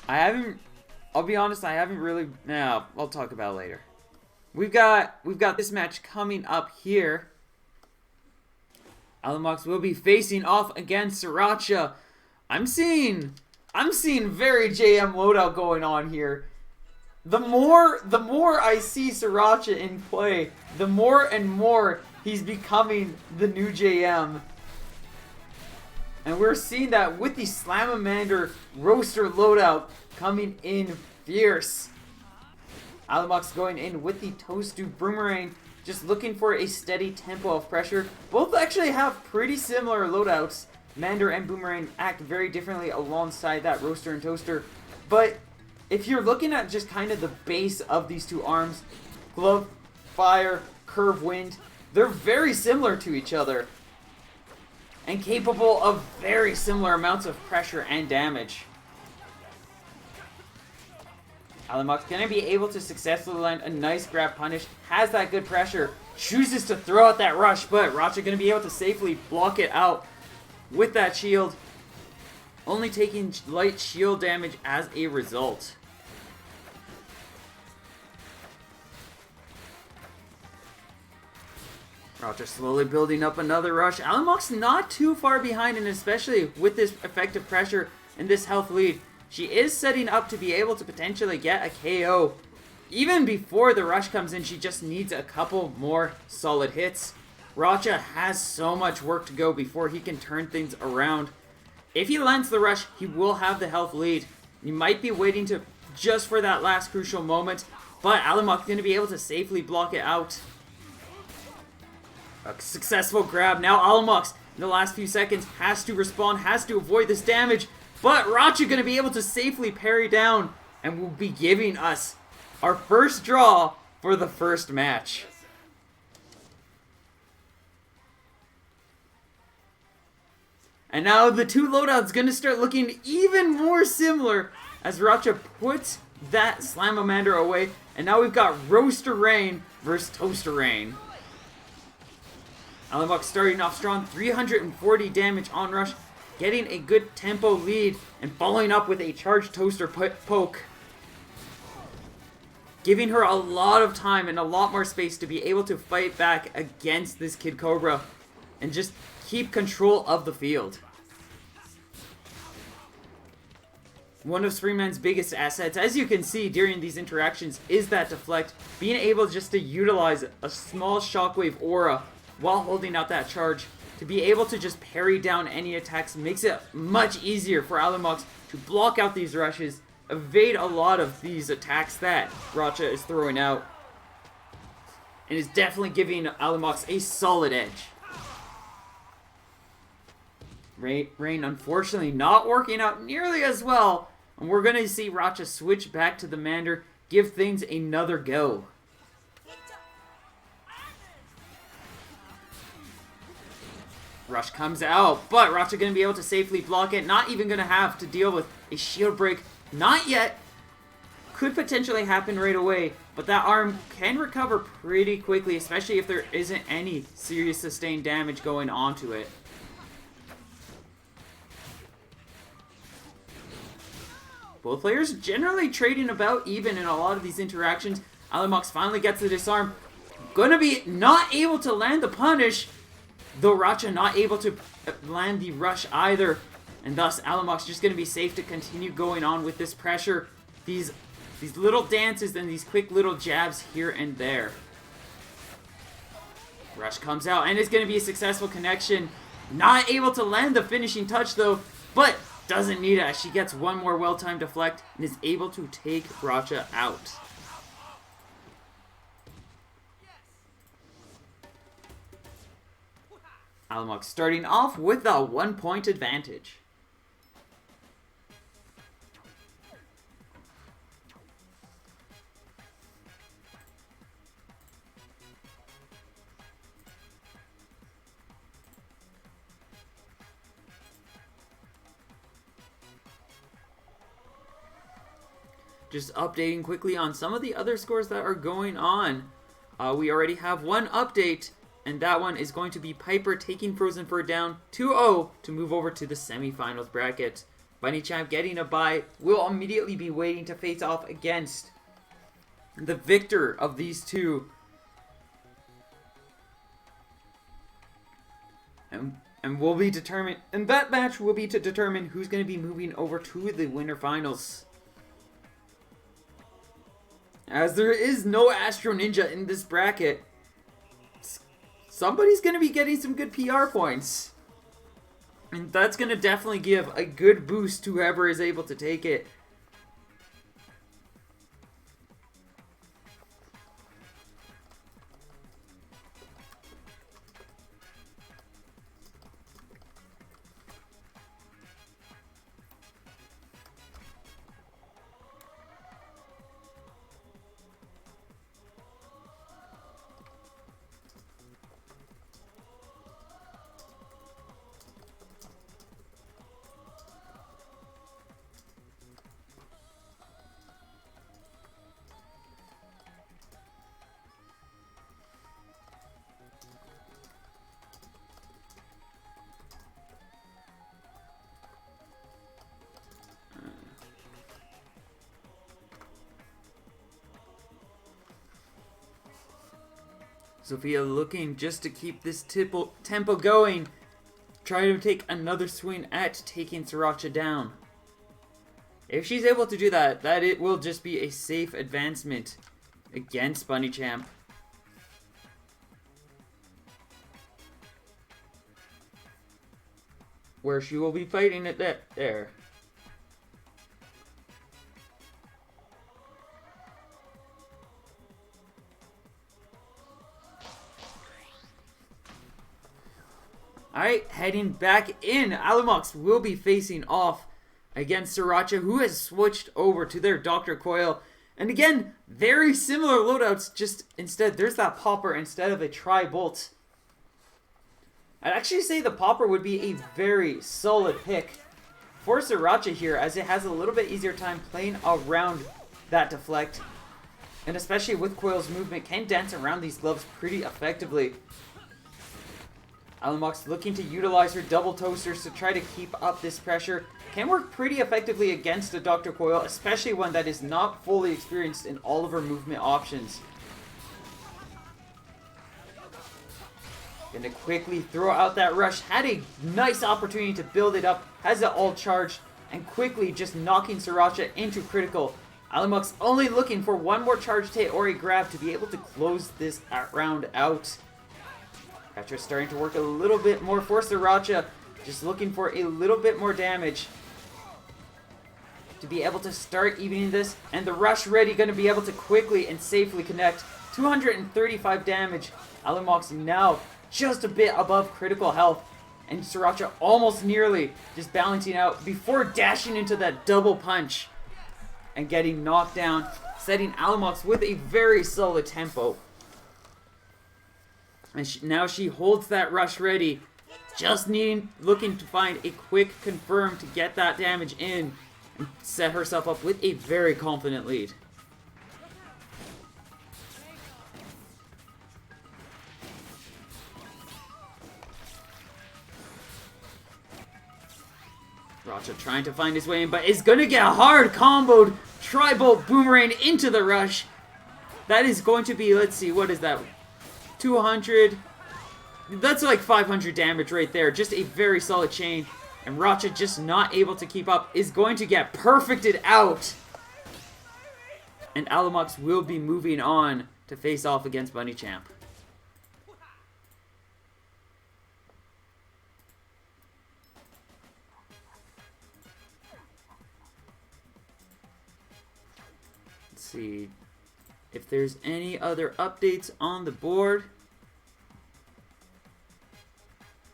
I haven't. I'll be honest. I haven't really. No, I'll talk about it later. We've got this match coming up here. Alamox will be facing off against Sriracha. I'm seeing very JM loadout going on here. The more I see Sriracha in play, the more and more he's becoming the new JM. And we're seeing that with the Slamamander Roaster loadout coming in fierce. Alamox going in with the Toastu Boomerang, just looking for a steady tempo of pressure. Both actually have pretty similar loadouts. Mander and Boomerang act very differently alongside that Roaster and Toaster. But if you're looking at just kind of the base of these two arms, Glove, Fire, Curve, Wind, they're very similar to each other. And capable of very similar amounts of pressure and damage. Alamox gonna be able to successfully land a nice grab punish, has that good pressure, chooses to throw out that rush, but Racha gonna be able to safely block it out with that shield, only taking light shield damage as a result. Racha slowly building up another rush. Alamox not too far behind, and especially with this effective pressure and this health lead, she is setting up to be able to potentially get a KO. Even before the rush comes in, she just needs a couple more solid hits. Racha has so much work to go before he can turn things around. If he lands the rush, he will have the health lead. He might be waiting to just for that last crucial moment, but Alamox is going to be able to safely block it out. A successful grab. Now Alamox, in the last few seconds, has to respond, has to avoid this damage. But Racha going to be able to safely parry down and will be giving us our first draw for the first match. And now the two loadouts going to start looking even more similar as Racha puts that Slamamander away. And now we've got Roaster Rain versus Toaster Rain. Alamox starting off strong, 340 damage on rush, getting a good tempo lead, and following up with a charged Toaster poke. Giving her a lot of time and a lot more space to be able to fight back against this Kid Cobra and just keep control of the field. One of Screamman's biggest assets, as you can see during these interactions, is that deflect. Being able just to utilize a small shockwave aura while holding out that charge to be able to just parry down any attacks makes it much easier for Alamox to block out these rushes, evade a lot of these attacks that Racha is throwing out, and is definitely giving Alamox a solid edge. Rain unfortunately not working out nearly as well, and we're going to see Racha switch back to the Mander, give things another go. Rush comes out, but Racha going to be able to safely block it. Not even going to have to deal with a shield break. Not yet. Could potentially happen right away, but that arm can recover pretty quickly, especially if there isn't any serious sustained damage going on to it. Both players generally trading about even in a lot of these interactions. Alamox finally gets the disarm. Gonna be not able to land the punish, though Racha not able to land the rush either. And thus Alamox just going to be safe to continue going on with this pressure. These little dances and these quick little jabs here and there. Rush comes out and it's going to be a successful connection. Not able to land the finishing touch though, but doesn't need it as she gets one more well-timed deflect and is able to take Racha out. Alamox starting off with a 1-point advantage. Just updating quickly on some of the other scores that are going on. We already have one update, and that one is going to be Piper taking Frozen Fur down 2-0 to move over to the semifinals bracket. Bunny Champ getting a bye will immediately be waiting to face off against the victor of these two. And will be determined, and that match will be to determine who's going to be moving over to the winter finals. As there is no Astro Ninja in this bracket, somebody's going to be getting some good PR points. And that's going to definitely give a good boost to whoever is able to take it. Sophia looking just to keep this tempo going. Trying to take another swing at taking Sriracha down. If she's able to do that, it will just be a safe advancement against Bunny Champ. Where she will be fighting at that there. Alright, heading back in, Alamox will be facing off against Sriracha, who has switched over to their Dr. Coil. And again, very similar loadouts, just instead, there's that Popper instead of a Tri-Bolt. I'd actually say the Popper would be a very solid pick for Sriracha here, as it has a little bit easier time playing around that deflect. And especially with Coil's movement, can dance around these gloves pretty effectively. Alamox looking to utilize her double toasters to try to keep up this pressure. Can work pretty effectively against a Dr. Coil, especially one that is not fully experienced in all of her movement options. Gonna quickly throw out that rush. Had a nice opportunity to build it up. Has it all charged. And quickly just knocking Sriracha into critical. Alamox only looking for one more charged hit or a grab to be able to close this round out. Petra's starting to work a little bit more for Sriracha. Just looking for a little bit more damage to be able to start evening this. And the Rush Ready going to be able to quickly and safely connect. 235 damage. Alamox now just a bit above critical health. And Sriracha almost nearly just balancing out before dashing into that double punch and getting knocked down, setting Alamox with a very solid tempo. And now she holds that Rush Ready, just looking to find a quick confirm to get that damage in and set herself up with a very confident lead. Sriracha trying to find his way in, but is going to get hard comboed. Tri-Bolt Boomerang into the rush. That is going to be, let's see, what is that? 200. That's like 500 damage right there. Just a very solid chain. And Racha just not able to keep up. Is going to get perfected out. And Alamox will be moving on to face off against Bunny Champ. Let's see if there's any other updates on the board.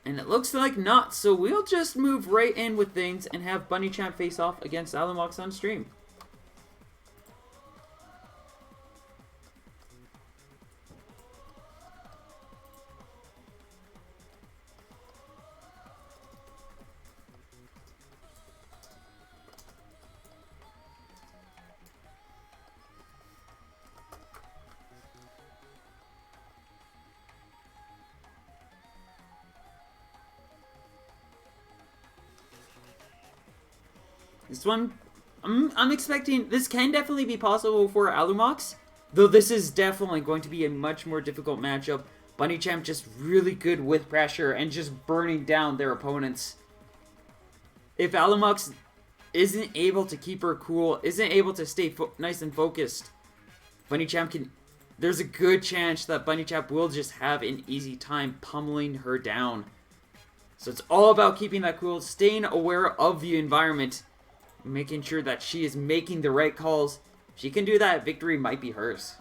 And it looks like not, so we'll just move right in with things and have Bunny Champ face off against Alamox on stream. This one, I'm expecting, this can definitely be possible for Alumox, though this is definitely going to be a much more difficult matchup. Bunny Champ just really good with pressure and just burning down their opponents. If Alumox isn't able to keep her cool, isn't able to stay nice and focused, Bunny Champ can... There's a good chance that Bunny Champ will just have an easy time pummeling her down. So it's all about keeping that cool, staying aware of the environment, making sure that she is making the right calls. If she can do that, victory might be hers.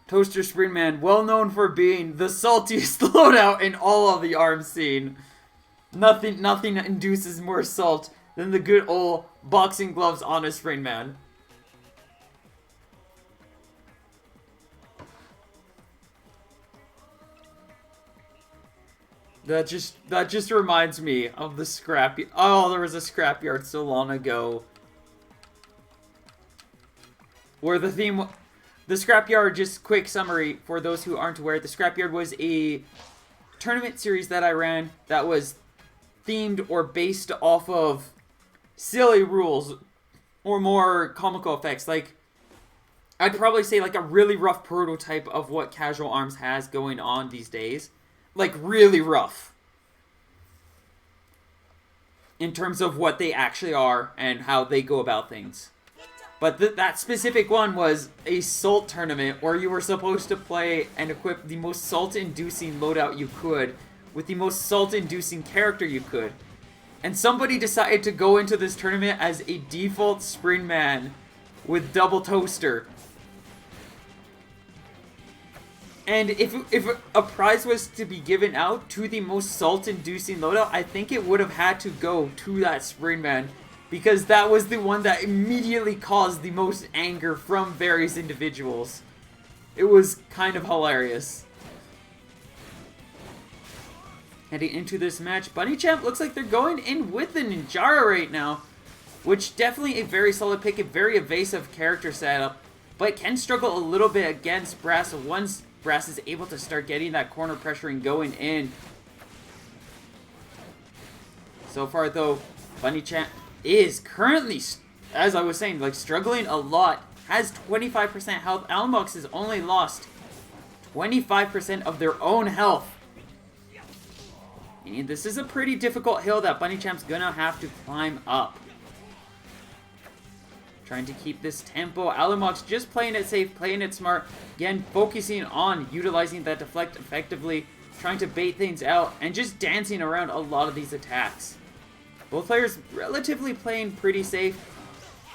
Toaster Sprint Man, well known for being the saltiest loadout in all of the ARM scene. Nothing induces more salt than the good old boxing gloves on a Sprint Man. That just reminds me of the scrapyard. Oh, there was a scrapyard so long ago where the theme. The Scrapyard, just quick summary for those who aren't aware, the Scrapyard was a tournament series that I ran that was themed or based off of silly rules or more comical effects. Like, I'd probably say like a really rough prototype of what Casual Arms has going on these days. Like, really rough. In terms of what they actually are and how they go about things. But that specific one was a salt tournament where you were supposed to play and equip the most salt-inducing loadout you could with the most salt-inducing character you could. And somebody decided to go into this tournament as a default Spring Man with double toaster. And if a prize was to be given out to the most salt-inducing loadout, I think it would have had to go to that Spring Man. Because that was the one that immediately caused the most anger from various individuals. It was kind of hilarious. Heading into this match, Bunny Champ looks like they're going in with the Ninjara right now. Which definitely a very solid pick, a very evasive character setup. But can struggle a little bit against Brass once Brass is able to start getting that corner pressure and going in. So far though, Bunny Champ is currently, as I was saying, like struggling a lot. Has 25% health. Alumox has only lost 25% of their own health. And this is a pretty difficult hill that Bunny Champ's gonna have to climb up. Trying to keep this tempo. Alumox just playing it safe, playing it smart. Again, focusing on utilizing that deflect effectively. Trying to bait things out and just dancing around a lot of these attacks. Both players relatively playing pretty safe,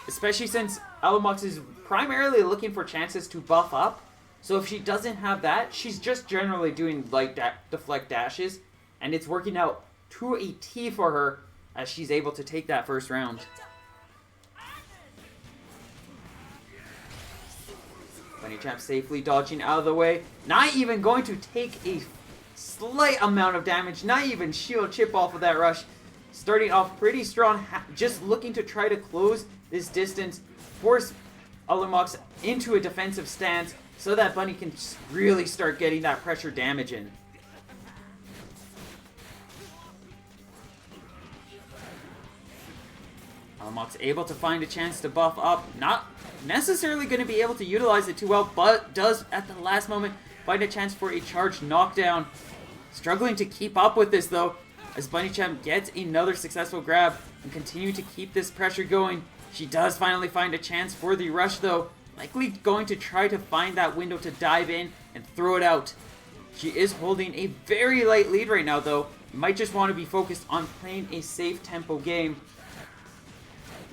especially since Alumox is primarily looking for chances to buff up. So if she doesn't have that, she's just generally doing like deflect dashes, and it's working out to a T for her as she's able to take that first round. Bunny Champ safely dodging out of the way, not even going to take a slight amount of damage, not even shield chip off of that rush. Starting off pretty strong, just looking to try to close this distance, force Alumox into a defensive stance so that Bunny can really start getting that pressure damage in. Alumox able to find a chance to buff up, not necessarily going to be able to utilize it too well, but does at the last moment find a chance for a charge knockdown. Struggling to keep up with this though, as Bunny Champ gets another successful grab and continue to keep this pressure going. She does finally find a chance for the rush though, likely going to try to find that window to dive in and throw it out. She is holding a very light lead right now though. You might just want to be focused on playing a safe tempo game.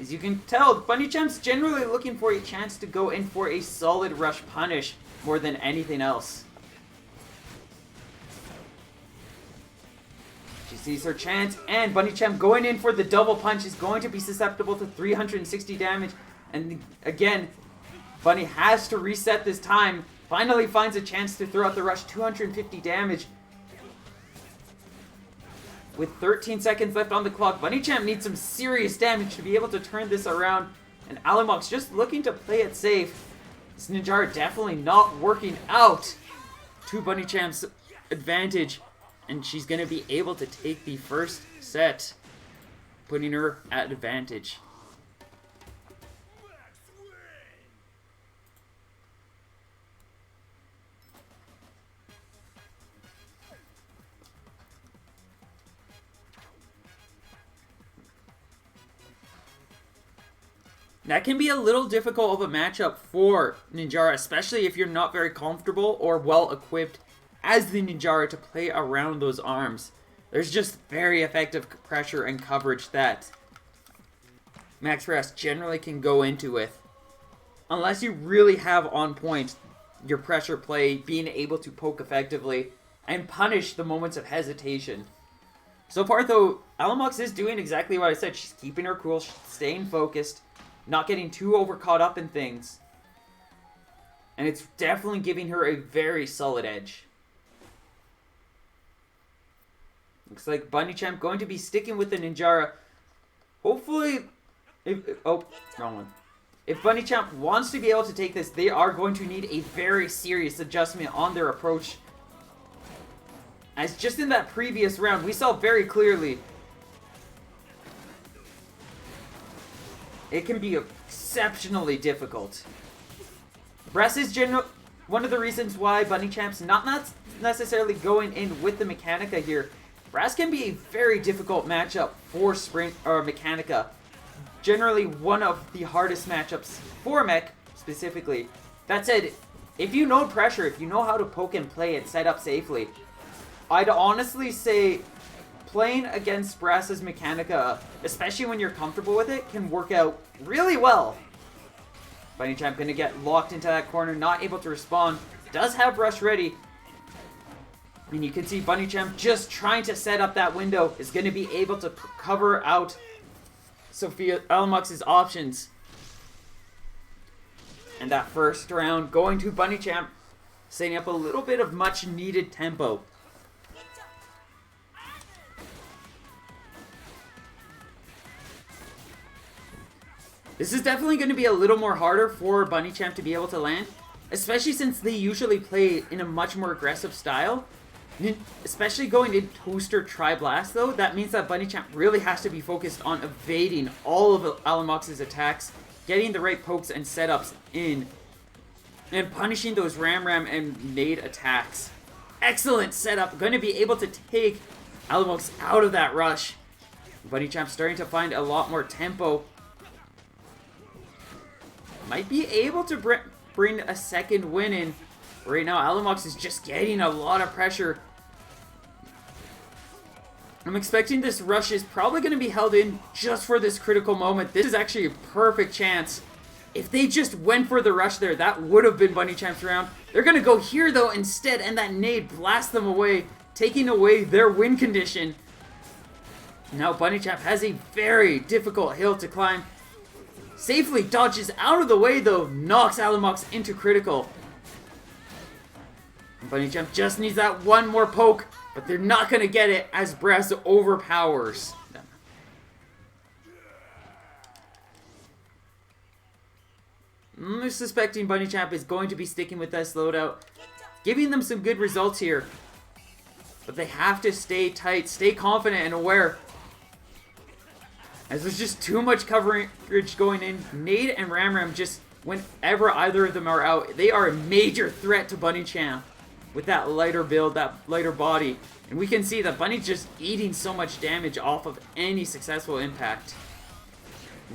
As you can tell, Bunny Champ's generally looking for a chance to go in for a solid rush punish more than anything else. She sees her chance, and Bunny Champ going in for the double punch is going to be susceptible to 360 damage. And again, Bunny has to reset this time. Finally finds a chance to throw out the rush, 250 damage. With 13 seconds left on the clock, Bunny Champ needs some serious damage to be able to turn this around. And Alamox just looking to play it safe. This Ninjara definitely not working out to Bunny Champ's advantage. And she's going to be able to take the first set, putting her at advantage. That can be a little difficult of a matchup for Ninjara, especially if you're not very comfortable or well equipped as the Ninjara to play around those arms. There's just very effective pressure and coverage that Max Press generally can go into with. Unless you really have on point your pressure play, being able to poke effectively and punish the moments of hesitation. So far though, Alamox is doing exactly what I said. She's keeping her cool, staying focused, not getting too over caught up in things. And it's definitely giving her a very solid edge. Looks like Bunny Champ going to be sticking with the Ninjara. Hopefully, wrong one. If Bunny Champ wants to be able to take this, they are going to need a very serious adjustment on their approach. As just in that previous round, we saw very clearly it can be exceptionally difficult. Brass is one of the reasons why Bunny Champ's not necessarily going in with the Mechanica here. Brass can be a very difficult matchup for Sprint or Mechanica. Generally one of the hardest matchups for Mech specifically. That said, if you know pressure, if you know how to poke and play and set up safely, I'd honestly say playing against Brass's Mechanica, especially when you're comfortable with it, can work out really well. Bunny Champ gonna get locked into that corner, not able to respond. Does have Rush ready. And you can see Bunny Champ just trying to set up that window is going to be able to cover out Sophia Alamox's options. And that first round going to Bunny Champ, setting up a little bit of much needed tempo. This is definitely going to be a little more harder for Bunny Champ to be able to land, especially since they usually play in a much more aggressive style. Especially going in Toaster Tri-Blast though, that means that Bunny Champ really has to be focused on evading all of Alamox's attacks, getting the right pokes and setups in, and punishing those Ram and Nade attacks. Excellent setup, going to be able to take Alamox out of that rush. Bunny Champ starting to find a lot more tempo. Might be able to bring a second win in. Right now, Alamox is just getting a lot of pressure. I'm expecting this rush is probably going to be held in just for this critical moment. This is actually a perfect chance. If they just went for the rush there, that would have been Bunny Champ's round. They're going to go here though instead, and that nade blasts them away, taking away their win condition. Now Bunny Champ has a very difficult hill to climb. Safely dodges out of the way though, knocks Alamox into critical. Bunny Champ just needs that one more poke, but they're not going to get it as Brass overpowers them. I'm suspecting Bunny Champ is going to be sticking with this loadout, giving them some good results here. But they have to stay tight, stay confident and aware. As there's just too much coverage going in. Nade and Ram just, whenever either of them are out, they are a major threat to Bunny Champ. With that lighter build, that lighter body. And we can see that Bunny's just eating so much damage off of any successful impact.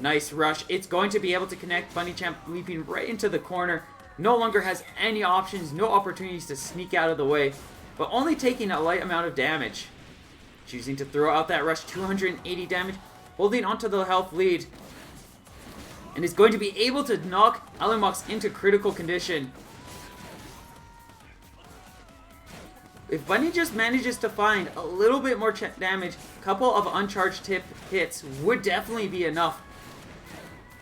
Nice rush. It's going to be able to connect. Bunny Champ leaping right into the corner. No longer has any options, no opportunities to sneak out of the way. But only taking a light amount of damage. Choosing to throw out that rush, 280 damage. Holding onto the health lead. And is going to be able to knock Alamox into critical condition. If Bunny just manages to find a little bit more damage, a couple of uncharged tip hits would definitely be enough.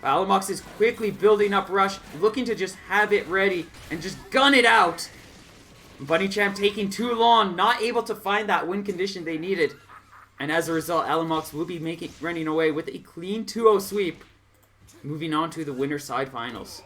Alamox is quickly building up rush, looking to just have it ready and just gun it out. Bunny Champ taking too long, not able to find that win condition they needed. And as a result, Alamox will be running away with a clean 2-0 sweep. moving on to the winner side finals.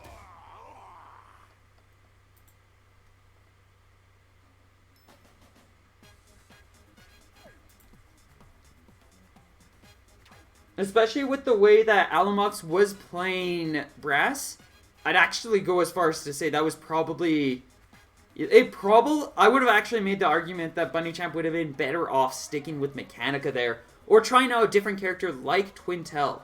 Especially with the way that Alamox was playing Brass, I'd actually go as far as to say that was probably... I would have actually made the argument that Bunny Champ would have been better off sticking with Mechanica there, or trying out a different character like Twintel.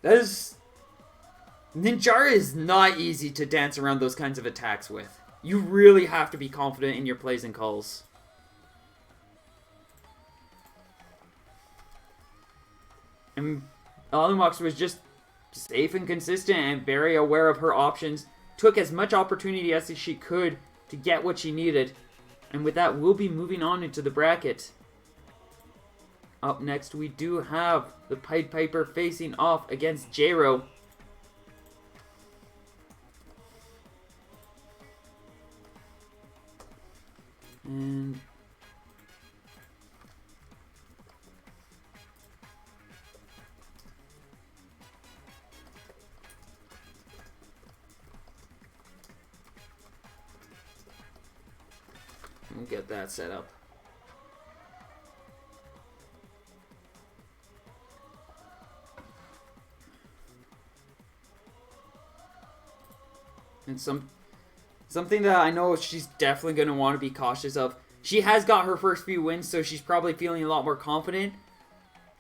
Ninjara is not easy to dance around those kinds of attacks with. You really have to be confident in your plays and calls. And Alamox was just safe and consistent and very aware of her options. Took as much opportunity as she could to get what she needed. And with that, we'll be moving on into the bracket. Up next, we do have the Pied Piper facing off against J-Ro. And... we'll get that set up. And something that I know she's definitely going to want to be cautious of. She has got her first few wins, so she's probably feeling a lot more confident.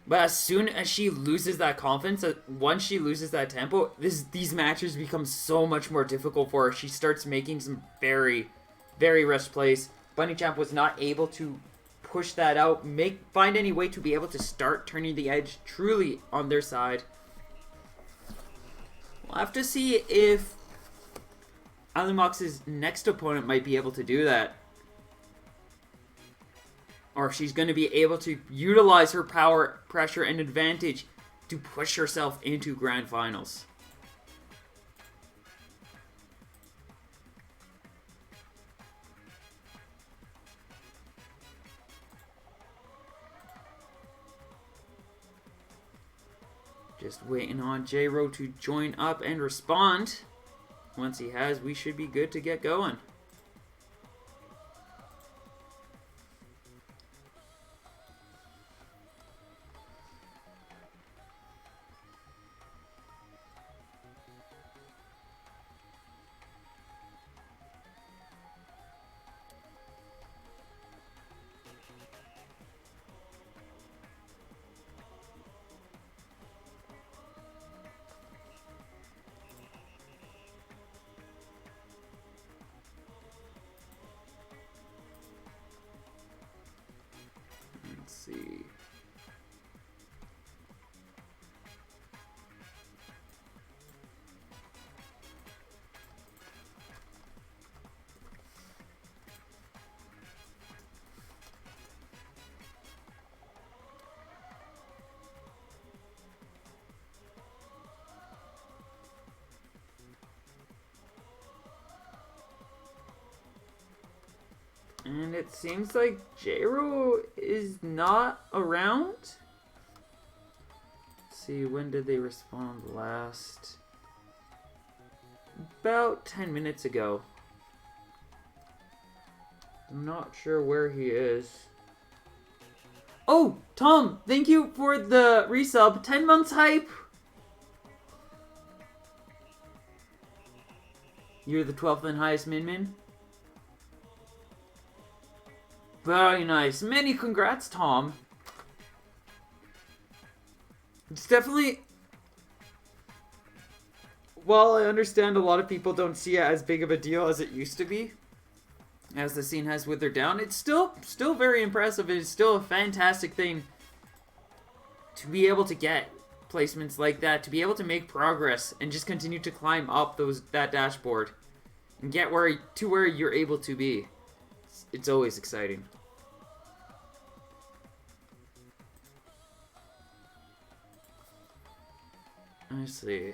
But as soon as she loses that confidence, once she loses that tempo, these matches become so much more difficult for her. She starts making some very, very rushed plays. Bunny Champ was not able to push that out, find any way to be able to start turning the edge truly on their side. We'll have to see if Alamox's next opponent might be able to do that. Or if she's going to be able to utilize her power, pressure, and advantage to push herself into grand finals. Just waiting on J-Ro to join up and respond. Once he has, we should be good to get going. Let's see. And it seems like J-Ro is not around. Let's see, when did they respond last? About 10 minutes ago. I'm not sure where he is. Oh, Tom, thank you for the resub. 10 months hype. You're the 12th and highest min-min. Very nice. Many congrats, Tom. It's definitely... While I understand a lot of people don't see it as big of a deal as it used to be, as the scene has withered down, it's still very impressive. It's still a fantastic thing to be able to get placements like that, to be able to make progress and just continue to climb up that dashboard and get where you're able to be. It's always exciting. I see.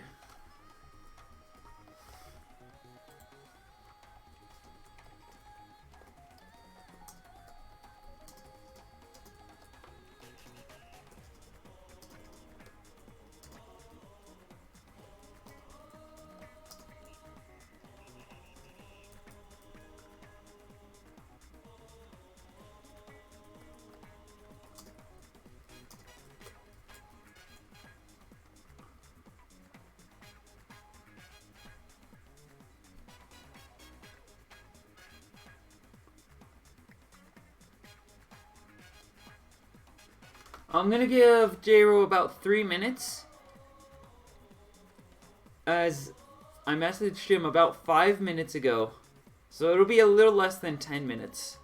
I'm gonna give J-Ro about 3 minutes, as I messaged him about 5 minutes ago. So it'll be a little less than 10 minutes.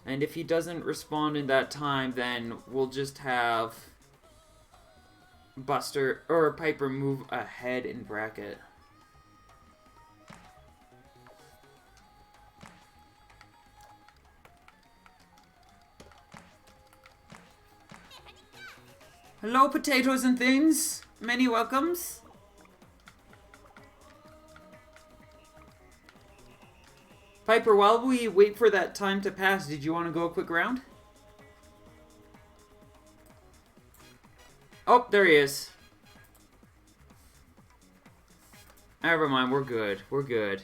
And if he doesn't respond in that time, then we'll just have Buster or Piper move ahead in bracket. Hello, potatoes and things. Many welcomes. Piper, while we wait for that time to pass, did you want to go a quick round? Oh, there he is. Never mind, we're good. We're good.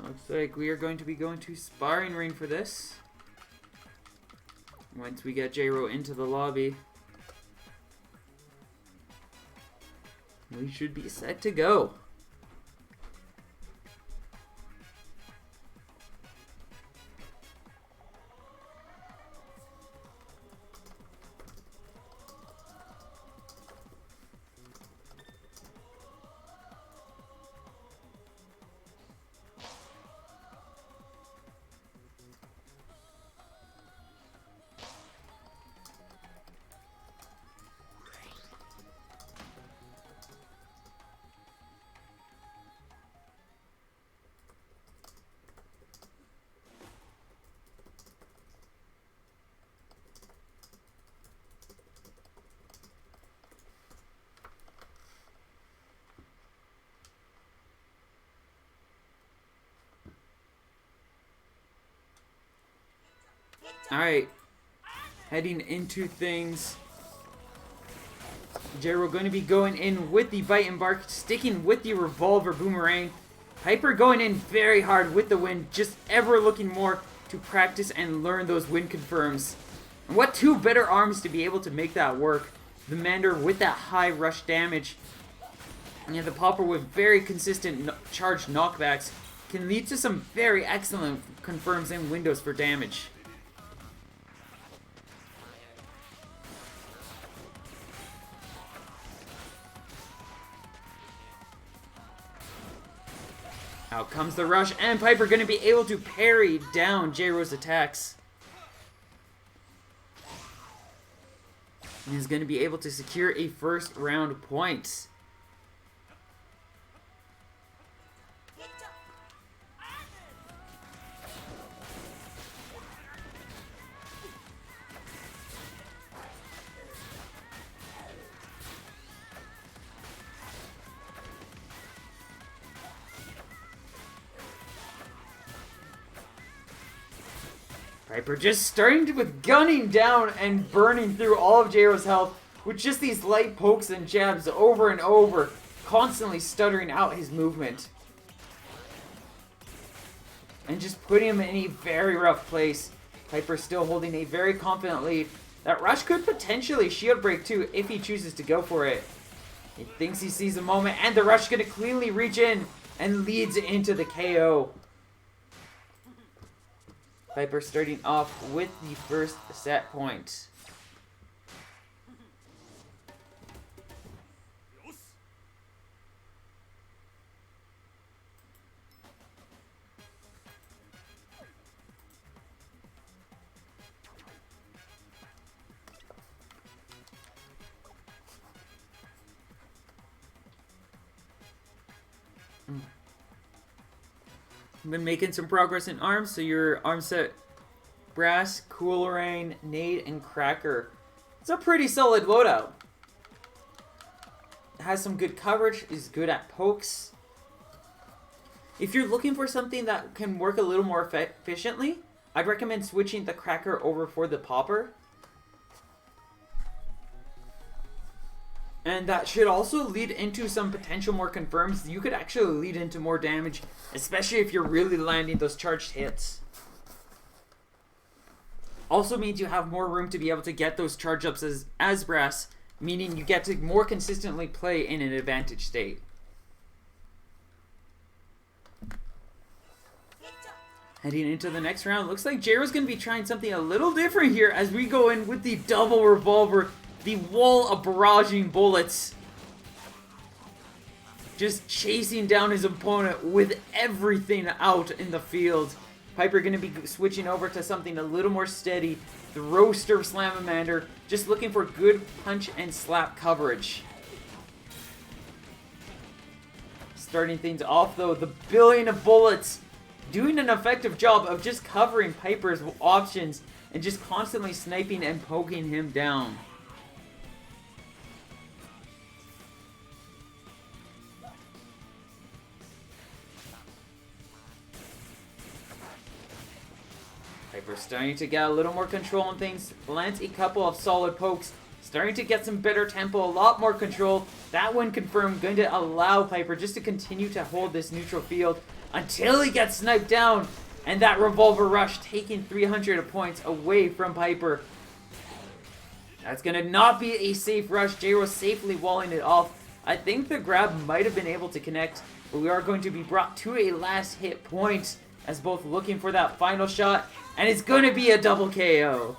Looks like we are going to be going to sparring ring for this. Once we get J-Ro into the lobby, we should be set to go. Alright, heading into things. J-Ro going to be going in with the bite and bark, sticking with the revolver boomerang. Piper going in very hard with the wind, just ever looking more to practice and learn those wind confirms. And what two better arms to be able to make that work. The Mander with that high rush damage, and the Popper with very consistent charged knockbacks can lead to some very excellent confirms and windows for damage. Out comes the rush, and Piper going to be able to parry down J-Ro's attacks. And he's going to be able to secure a first round point. Piper just starting with gunning down and burning through all of J-Ro's health with just these light pokes and jabs over and over, constantly stuttering out his movement. And just putting him in a very rough place. Piper still holding a very confident lead. That rush could potentially shield break too if he chooses to go for it. He thinks he sees a moment, and the rush is going to cleanly reach in and leads into the KO. Piper starting off with the first set point. Been making some progress in arms, so your arm set Brass, Cool Rain, Nade, and Cracker. It's a pretty solid loadout. Has some good coverage, is good at pokes. If you're looking for something that can work a little more efficiently, I'd recommend switching the Cracker over for the Popper. And that should also lead into some potential more confirms. You could actually lead into more damage, especially if you're really landing those charged hits. Also means you have more room to be able to get those charge ups as Brass, meaning you get to more consistently play in an advantage state. Heading into the next round, looks like Jairo's going to be trying something a little different here as we go in with the double revolver, the wall of barraging bullets. Just chasing down his opponent with everything out in the field. Piper going to be switching over to something a little more steady. The Roaster Slamamander, just looking for good punch and slap coverage. Starting things off though, the billion of bullets doing an effective job of just covering Piper's options and just constantly sniping and poking him down. Piper's starting to get a little more control on things, lands a couple of solid pokes, starting to get some better tempo, a lot more control. That one confirmed, going to allow Piper just to continue to hold this neutral field until he gets sniped down, and that revolver rush taking 300 points away from Piper. That's going to not be a safe rush. Jairo safely walling it off. I think the grab might have been able to connect, but we are going to be brought to a last hit point as both looking for that final shot, and it's going to be a double KO.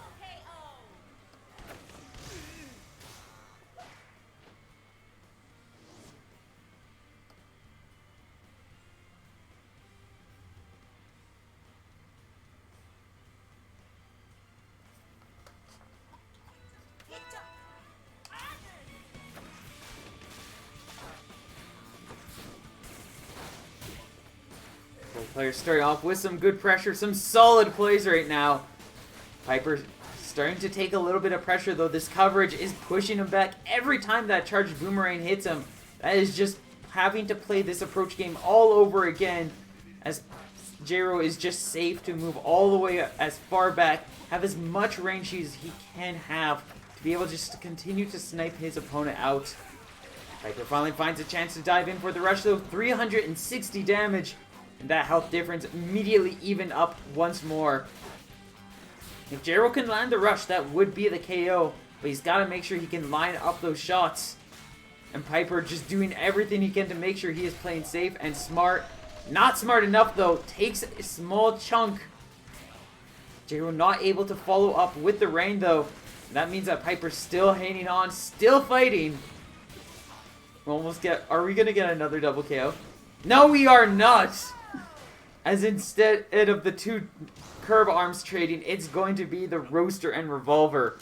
Players starting off with some good pressure, some solid plays right now. Piper starting to take a little bit of pressure though. This coverage is pushing him back every time that charged boomerang hits him. That is just having to play this approach game all over again, as Jairo is just safe to move all the way as far back, have as much range as he can have to be able just to continue to snipe his opponent out. Piper finally finds a chance to dive in for the rush though. 360 damage. And that health difference immediately even up once more. If Jairo can land the rush, that would be the KO. But he's got to make sure he can line up those shots. And Piper just doing everything he can to make sure he is playing safe and smart. Not smart enough though. Takes a small chunk. Jairo not able to follow up with the rain though. That means that Piper's still hanging on, still fighting. Are we going to get another double KO? No, we are not! As instead of the two curve arms trading, it's going to be the Roaster and Revolver.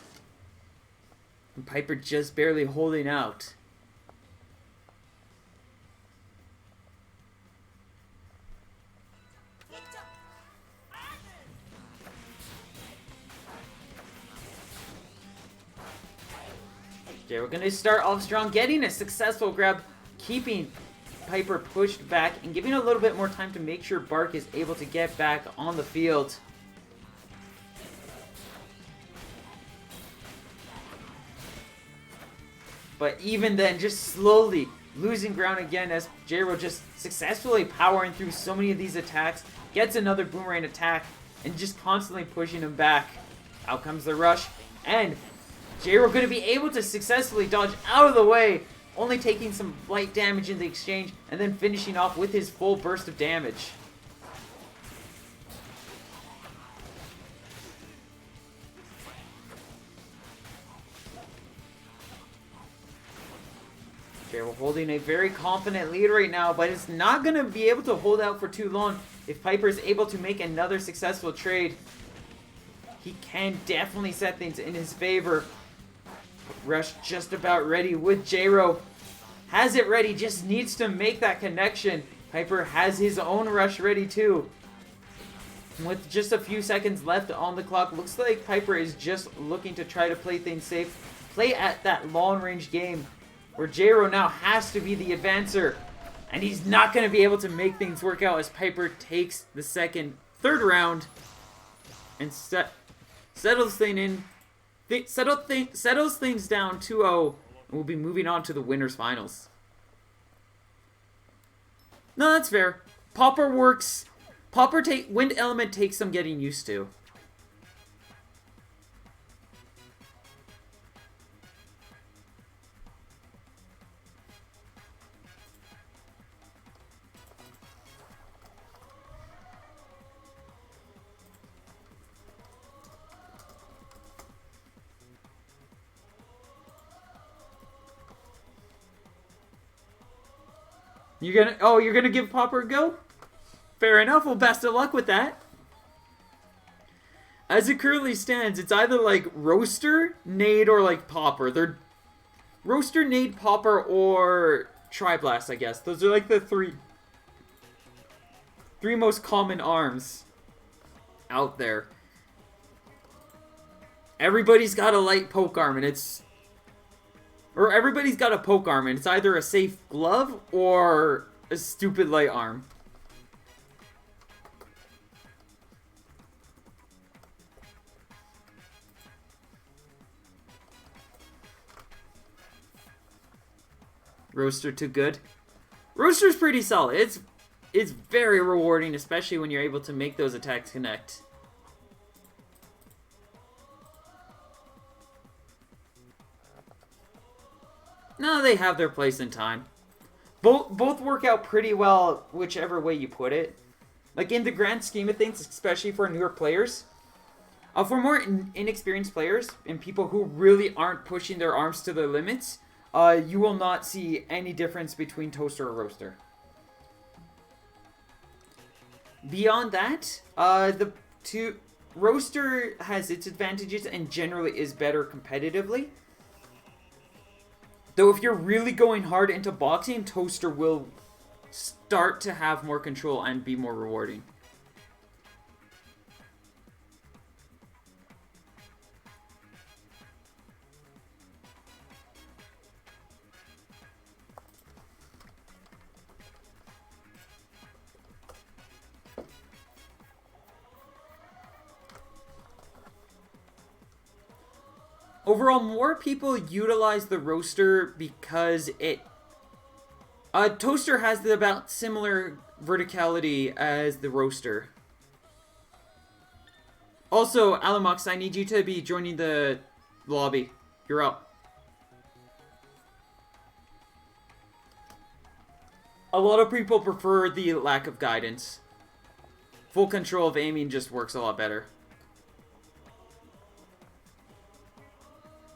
And Piper just barely holding out. Okay, we're going to start off strong, getting a successful grab, keeping Piper pushed back and giving a little bit more time to make sure Bark is able to get back on the field. But even then, just slowly losing ground again as Jairo just successfully powering through so many of these attacks, gets another boomerang attack, and just constantly pushing him back. Out comes the rush, and Jairo going to be able to successfully dodge out of the way, only taking some light damage in the exchange, and then finishing off with his full burst of damage. Jairo holding a very confident lead right now, but it's not going to be able to hold out for too long. If Piper is able to make another successful trade, he can definitely set things in his favor. Rush just about ready with Jairo. Has it ready, just needs to make that connection. Piper has his own rush ready too. With just a few seconds left on the clock, looks like Piper is just looking to try to play things safe. Play at that long-range game where J-Ro now has to be the advancer. And he's not going to be able to make things work out as Piper takes the third round and settles things down 2-0, and we'll be moving on to the winners finals. No, that's fair. Popper works. Wind element takes some getting used to. You're gonna give Popper a go? Fair enough. Well, best of luck with that. As it currently stands, it's either like Roaster, Nade, or like Popper. They're Roaster, Nade, Popper, or Tri-Blast, I guess. Those are like the three most common arms out there. Everybody's got a light poke arm, and everybody's got a poke arm, and it's either a safe glove or a stupid light arm. Roaster too good. Roaster's pretty solid. It's very rewarding, especially when you're able to make those attacks connect. No, they have their place in time. Both work out pretty well, whichever way you put it. Like, in the grand scheme of things, especially for newer players. For more inexperienced players, and people who really aren't pushing their arms to their limits, you will not see any difference between Toaster or Roaster. Beyond that, Roaster has its advantages and generally is better competitively. Though if you're really going hard into boxing, Toaster will start to have more control and be more rewarding. Overall, more people utilize the Roaster because Toaster has about similar verticality as the Roaster. Also, Alamox, I need you to be joining the lobby. You're up. A lot of people prefer the lack of guidance. Full control of aiming just works a lot better.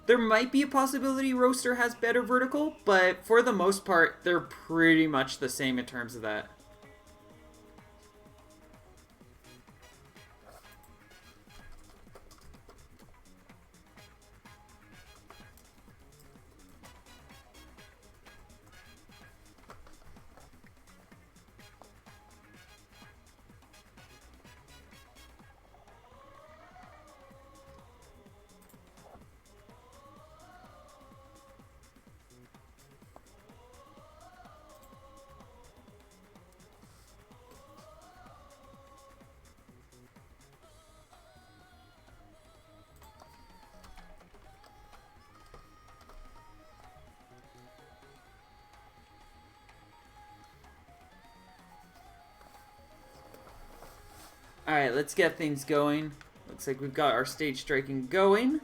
There might be a possibility Roaster has better vertical, but for the most part, they're pretty much the same in terms of that. Alright, let's get things going. Looks like we've got our stage striking going.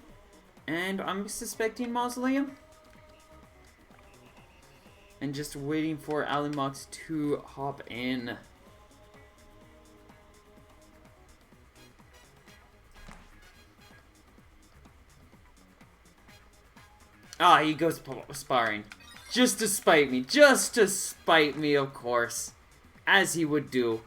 And I'm suspecting Mausoleum. And just waiting for Alamox to hop in. Ah, he goes sparring. Just to spite me. Just to spite me, of course. As he would do.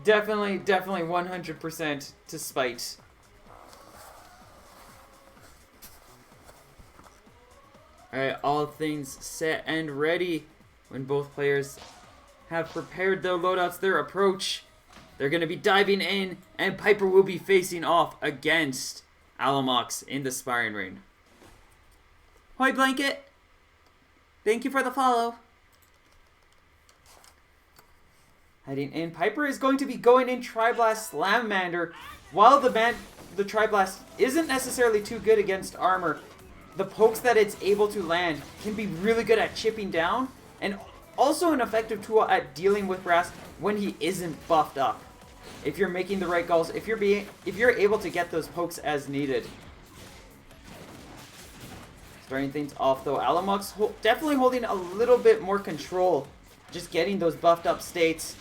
Definitely 100% to spite. Alright, all things set and ready. When both players have prepared their loadouts, their approach, they're going to be diving in, and Piper will be facing off against Alamox in the sparring ring. Hoi, Blanket. Thank you for the follow. Heading in, Piper is going to be going in Tri-Blast Salamander. While the Tri-Blast isn't necessarily too good against armor, the pokes that it's able to land can be really good at chipping down, and also an effective tool at dealing with Brass when he isn't buffed up. If you're making the right calls, if you're able to get those pokes as needed. Starting things off though, Alamox definitely holding a little bit more control, just getting those buffed up states.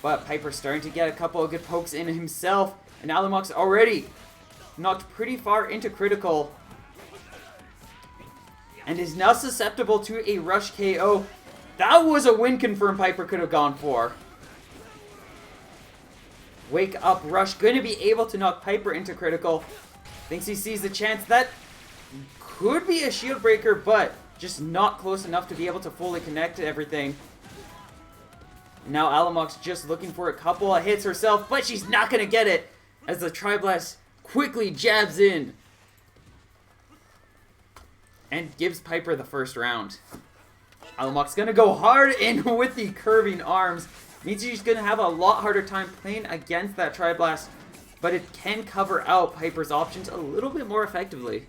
But Piper's starting to get a couple of good pokes in himself, and Alamox already knocked pretty far into critical. And is now susceptible to a rush KO. That was a win confirm Piper could have gone for. Wake up rush, going to be able to knock Piper into critical. Thinks he sees the chance. That could be a shield breaker, but just not close enough to be able to fully connect to everything. Now Alamox just looking for a couple of hits herself, but she's not going to get it as the Tri-Blast quickly jabs in and gives Piper the first round. Alamox going to go hard in with the curving arms. Means she's going to have a lot harder time playing against that Tri-Blast, but it can cover out Piper's options a little bit more effectively.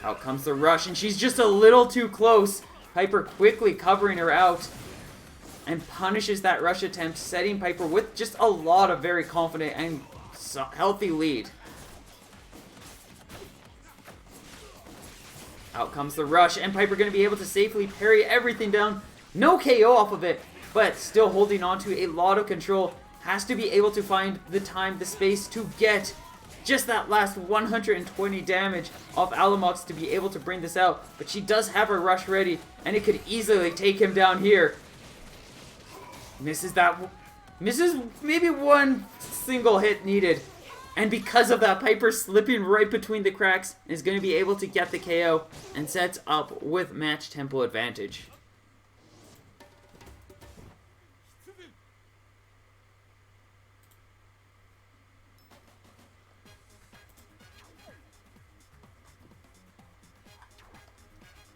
Out comes the rush, and she's just a little too close. Piper quickly covering her out and punishes that rush attempt, setting Piper with just a lot of very confident and healthy lead. Out comes the rush, and Piper going to be able to safely parry everything down. No KO off of it, but still holding on to a lot of control. Has to be able to find the time, the space to get just that last 120 damage off Alamox to be able to bring this out. But she does have her rush ready, and it could easily take him down here. Misses maybe one single hit needed. And because of that, Piper slipping right between the cracks is going to be able to get the KO and sets up with match tempo advantage.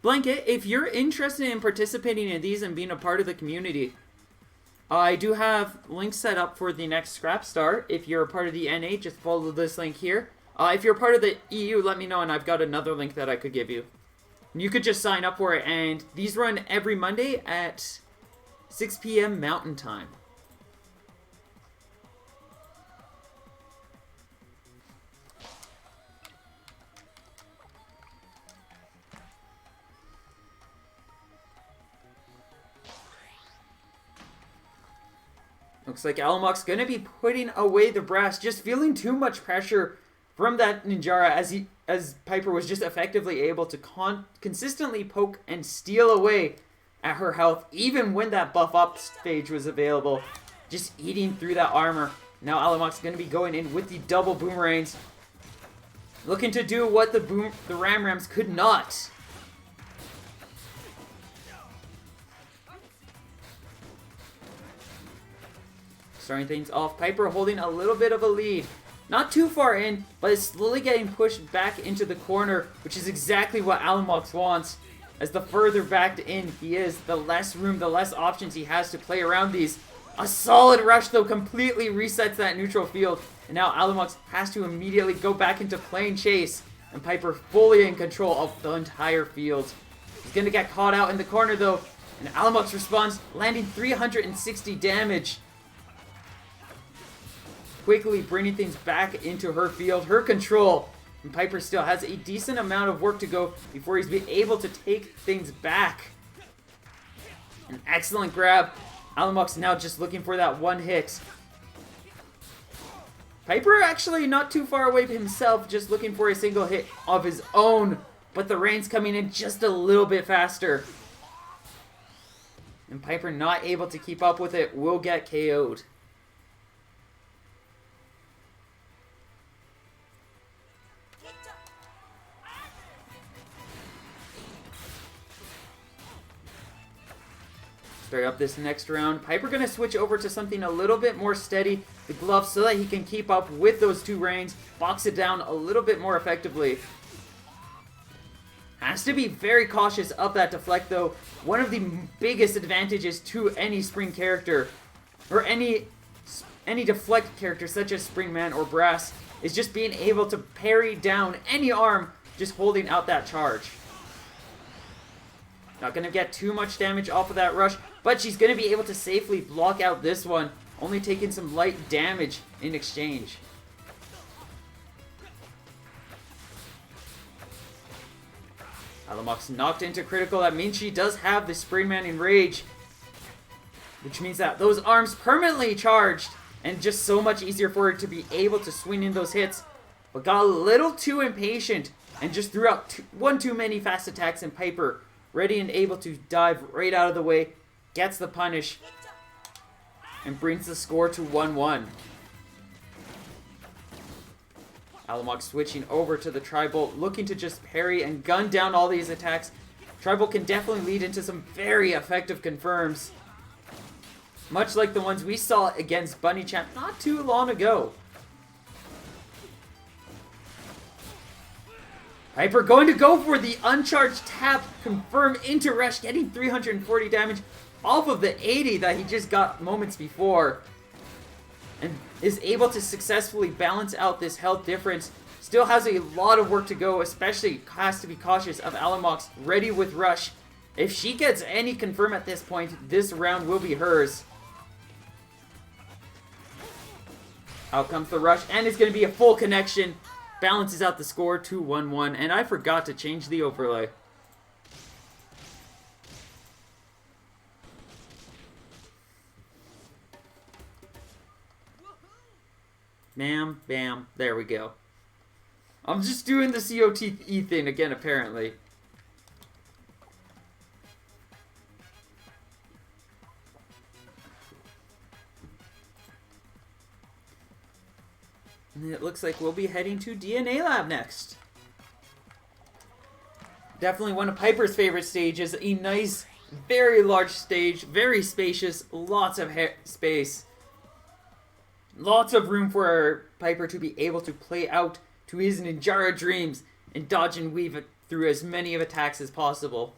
Blanket, if you're interested in participating in these and being a part of the community, I do have links set up for the next Scrapstar. If you're a part of the NA, just follow this link here. If you're part of the EU, let me know, and I've got another link that I could give you. You could just sign up for it, and these run every Monday at 6 p.m. Mountain Time. Looks like Alamox going to be putting away the Brass, just feeling too much pressure from that Ninjara as Piper was just effectively able to consistently poke and steal away at her health, even when that buff up stage was available, just eating through that armor. Now Alamox going to be going in with the double boomerangs, looking to do what the Ram Rams could not. Starting things off, Piper holding a little bit of a lead. Not too far in, but is slowly getting pushed back into the corner, which is exactly what Alamox wants. As the further backed in he is, the less room, the less options he has to play around these. A solid rush, though, completely resets that neutral field. And now Alamox has to immediately go back into playing chase. And Piper fully in control of the entire field. He's going to get caught out in the corner, though. And Alamox responds, landing 360 damage. Quickly bringing things back into her field, her control. And Piper still has a decent amount of work to go before he's been able to take things back. An excellent grab. Alamox now just looking for that one hit. Piper actually not too far away himself, just looking for a single hit of his own. But the rain's coming in just a little bit faster. And Piper not able to keep up with it, will get KO'd. this next round. Piper going to switch over to something a little bit more steady, the glove, so that he can keep up with those two reins, box it down a little bit more effectively. Has to be very cautious of that deflect, though. One of the biggest advantages to any spring character, or any deflect character such as Springman or Brass, is just being able to parry down any arm just holding out that charge. Not going to get too much damage off of that rush, but she's going to be able to safely block out this one, only taking some light damage in exchange. Alamox knocked into critical. That means she does have the Springman Enrage, which means that those arms permanently charged, and just so much easier for her to be able to swing in those hits. But got a little too impatient and just threw out one too many fast attacks, and Piper, ready and able to dive right out of the way, gets the punish and brings the score to 1-1. Alamox switching over to the Tri-Bolt, looking to just parry and gun down all these attacks. Tri-Bolt can definitely lead into some very effective confirms, much like the ones we saw against Bunny Champ not too long ago. Piper going to go for the uncharged tap, confirm into rush, getting 340 damage off of the 80 that he just got moments before, and is able to successfully balance out this health difference. Still has a lot of work to go, especially has to be cautious of Alamox, ready with rush. If she gets any confirm at this point, this round will be hers. Out comes the rush, and it's going to be a full connection. Balances out the score to 1-1, and I forgot to change the overlay. Bam, bam, there we go. I'm just doing the COTE thing again, apparently. And it looks like we'll be heading to DNA Lab next. Definitely one of Piper's favorite stages. A nice, very large stage, very spacious, lots of space. Lots of room for Piper to be able to play out to his Ninjara dreams and dodge and weave through as many of attacks as possible.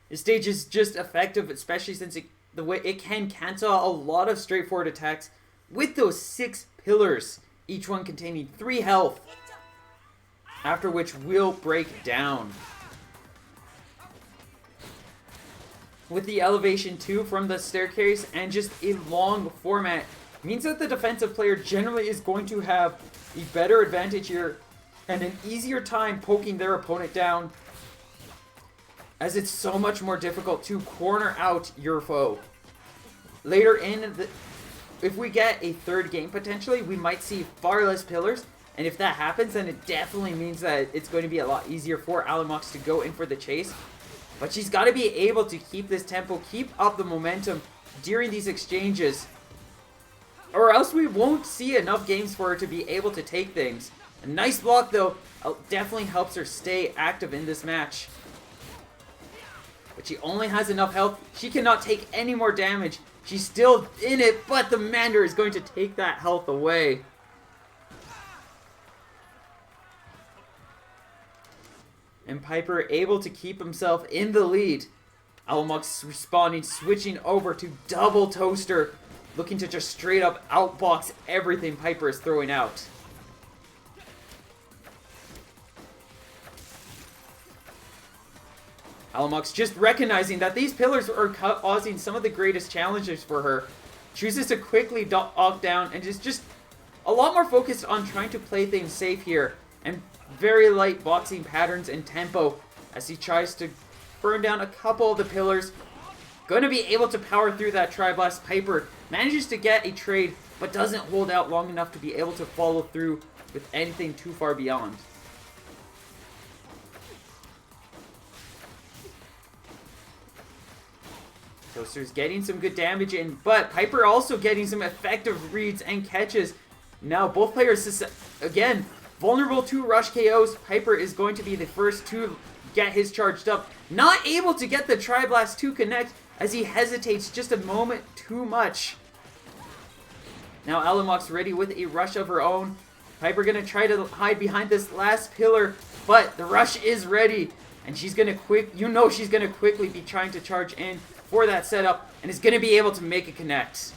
This stage is just effective, especially since the way it can cancel a lot of straightforward attacks with those 6 pillars, each one containing 3 health, after which will break down. With the elevation 2 from the staircase and just a long format, means that the defensive player generally is going to have a better advantage here and an easier time poking their opponent down, as it's so much more difficult to corner out your foe. Later in if we get a third game potentially, we might see far less pillars, and if that happens, then it definitely means that it's going to be a lot easier for Alamox to go in for the chase. But she's got to be able to keep this tempo, keep up the momentum during these exchanges, or else we won't see enough games for her to be able to take things. A nice block, though, definitely helps her stay active in this match. But she only has enough health. She cannot take any more damage. She's still in it, but the Mander is going to take that health away. And Piper able to keep himself in the lead. Alamox responding, switching over to double toaster, looking to just straight up outbox everything Piper is throwing out. Alamox just recognizing that these pillars are causing some of the greatest challenges for her, chooses to quickly knock down and is just a lot more focused on trying to play things safe here, and very light boxing patterns and tempo as he tries to burn down a couple of the pillars. Going to be able to power through that Tri-Blast. Piper manages to get a trade, but doesn't hold out long enough to be able to follow through with anything too far beyond. Toaster's getting some good damage in, but Piper also getting some effective reads and catches. Now both players, again, vulnerable to rush KOs. Piper is going to be the first to get his charged up. Not able to get the Tri-Blast to connect, as he hesitates just a moment too much. Now Alamoc's ready with a rush of her own. Piper gonna try to hide behind this last pillar, but the rush is ready. And she's gonna she's gonna quickly be trying to charge in for that setup and is gonna be able to make it connect.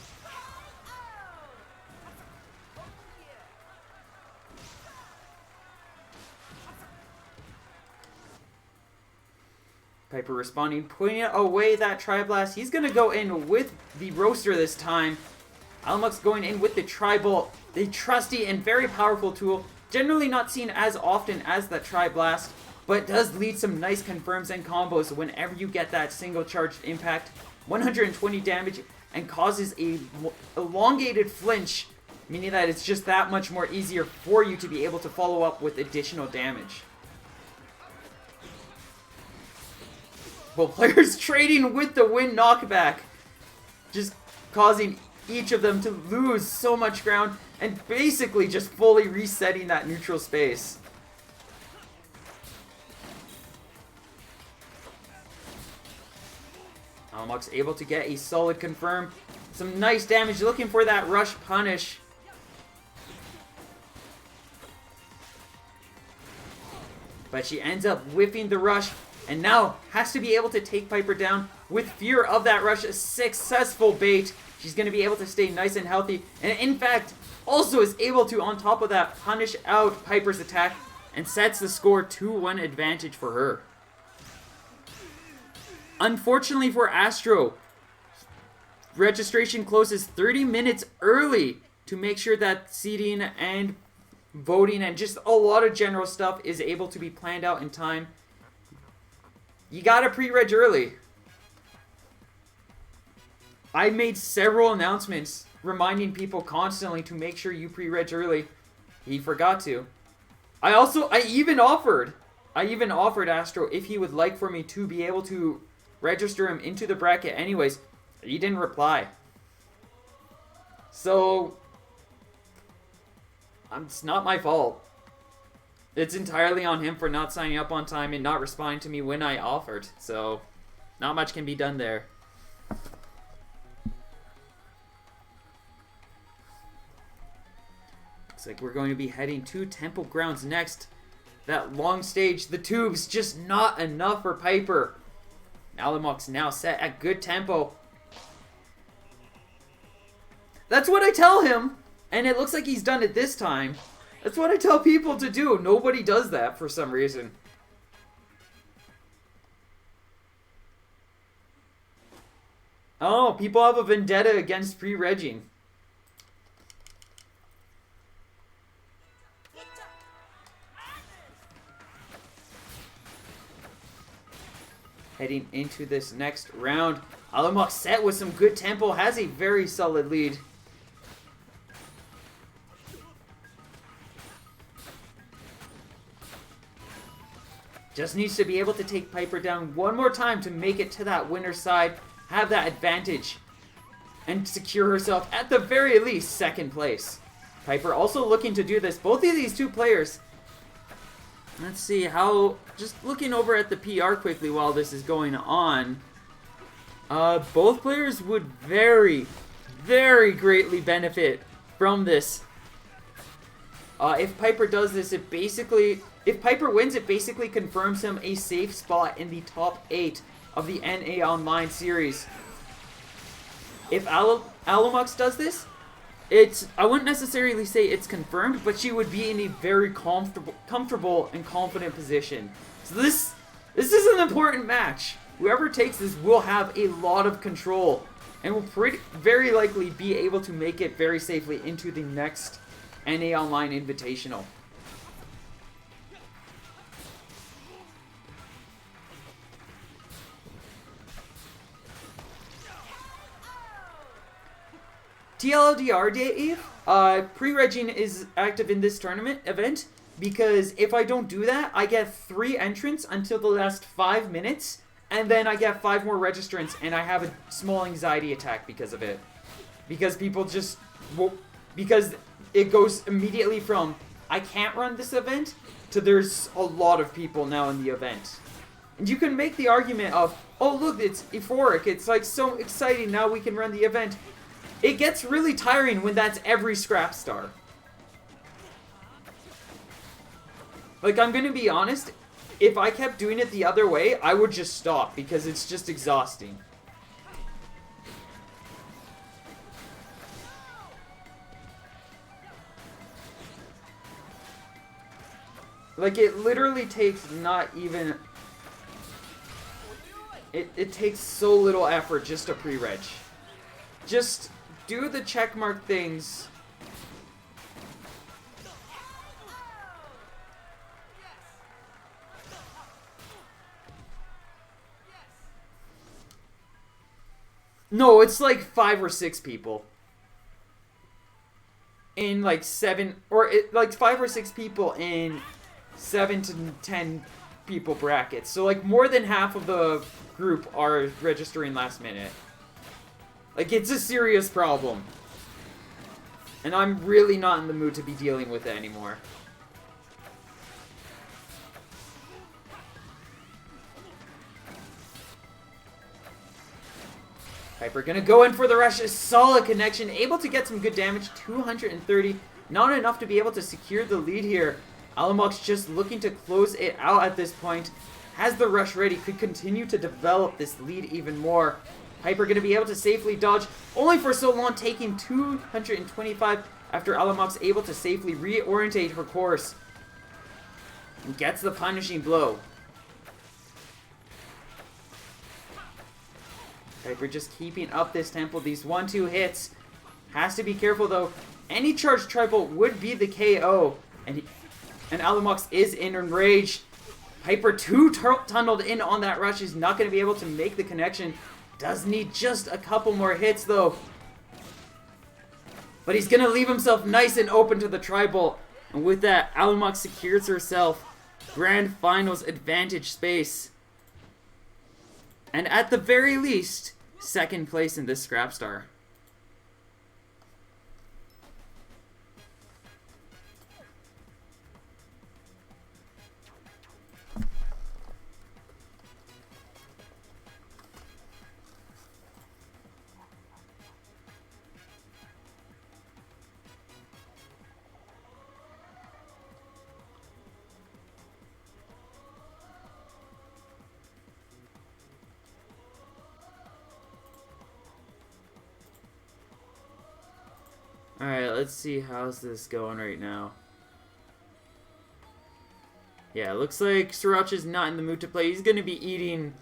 Piper responding, putting away that Tri-Blast. He's gonna go in with the Roaster this time. Alamoc's going in with the Tri-Bolt, the trusty and very powerful tool, generally not seen as often as the Tri-Blast, but does lead some nice confirms and combos whenever you get that single charged impact. 120 damage and causes a elongated flinch, meaning that it's just that much more easier for you to be able to follow up with additional damage. Both players trading with the wind knockback, just causing each of them to lose so much ground and basically just fully resetting that neutral space. Alamoc's able to get a solid confirm. Some nice damage, looking for that rush punish. But she ends up whiffing the rush and now has to be able to take Piper down with fear of that rush. A successful bait. She's going to be able to stay nice and healthy, and in fact also is able to, on top of that, punish out Piper's attack and sets the score 2-1 advantage for her. Unfortunately for Astro, registration closes 30 minutes early to make sure that seating and voting and just a lot of general stuff is able to be planned out in time. You gotta pre-reg early. I made several announcements reminding people constantly to make sure you pre-reg early. He forgot to. I even offered Astro if he would like for me to be able to register him into the bracket anyways. He didn't reply. So, it's not my fault. It's entirely on him for not signing up on time and not responding to me when I offered. So, not much can be done there. Looks like we're going to be heading to Temple Grounds next. That long stage, the tubes, just not enough for Piper. Alamoc's now set at good tempo. That's what I tell him, and it looks like he's done it this time. That's what I tell people to do. Nobody does that for some reason. Oh, people have a vendetta against pre-regging. Heading into this next round, Alamoc set with some good tempo, has a very solid lead. Just needs to be able to take Piper down one more time to make it to that winner's side, have that advantage, and secure herself at the very least second place. Piper also looking to do this. Both of these two players, let's see how, just looking over at the PR quickly while this is going on. Both players would very, very greatly benefit from this. If Piper does this, if Piper wins, it basically confirms him a safe spot in the top 8 of the NA Online series. If Alamox does this, I wouldn't necessarily say it's confirmed, but she would be in a very comfortable and confident position. So this is an important match. Whoever takes this will have a lot of control and will very likely be able to make it very safely into the next NA Online Invitational. TLDR Dave, pre-regging is active in this tournament event because if I don't do that, I get 3 entrants until the last 5 minutes, and then I get 5 more registrants, and I have a small anxiety attack because of it. Because people just, because it goes immediately from I can't run this event to there's a lot of people now in the event. And you can make the argument of, oh look, it's euphoric, it's like so exciting, now we can run the event. It gets really tiring when that's every Scrapstar. Like, I'm gonna be honest, if I kept doing it the other way, I would just stop, because it's just exhausting. Like, it literally takes not even... It takes so little effort just to pre-reg. Just do the checkmark things. No, it's like 5 or 6 people. In like 7, or like 5 or 6 people in 7 to 10 people brackets. So like more than half of the group are registering last minute. Like, it's a serious problem. And I'm really not in the mood to be dealing with it anymore. Piper gonna go in for the rush. A solid connection. Able to get some good damage. 230. Not enough to be able to secure the lead here. Alamox just looking to close it out at this point. Has the rush ready. Could continue to develop this lead even more. Piper going to be able to safely dodge, only for so long, taking 225 after Alamox able to safely reorientate her course. And gets the punishing blow. Piper just keeping up this tempo, these 1-2 hits. Has to be careful though. Any charged triple would be the KO. And Alamox is in rage. Piper tunneled in on that rush. Is not going to be able to make the connection. Does need just a couple more hits, though. But he's going to leave himself nice and open to the tri-bolt. And with that, Alamox secures herself Grand Finals advantage space. And at the very least, 2nd place in this Scrapstar. Alright, let's see how's this going right now. Yeah, looks like Sriracha's not in the mood to play. He's going to be eating...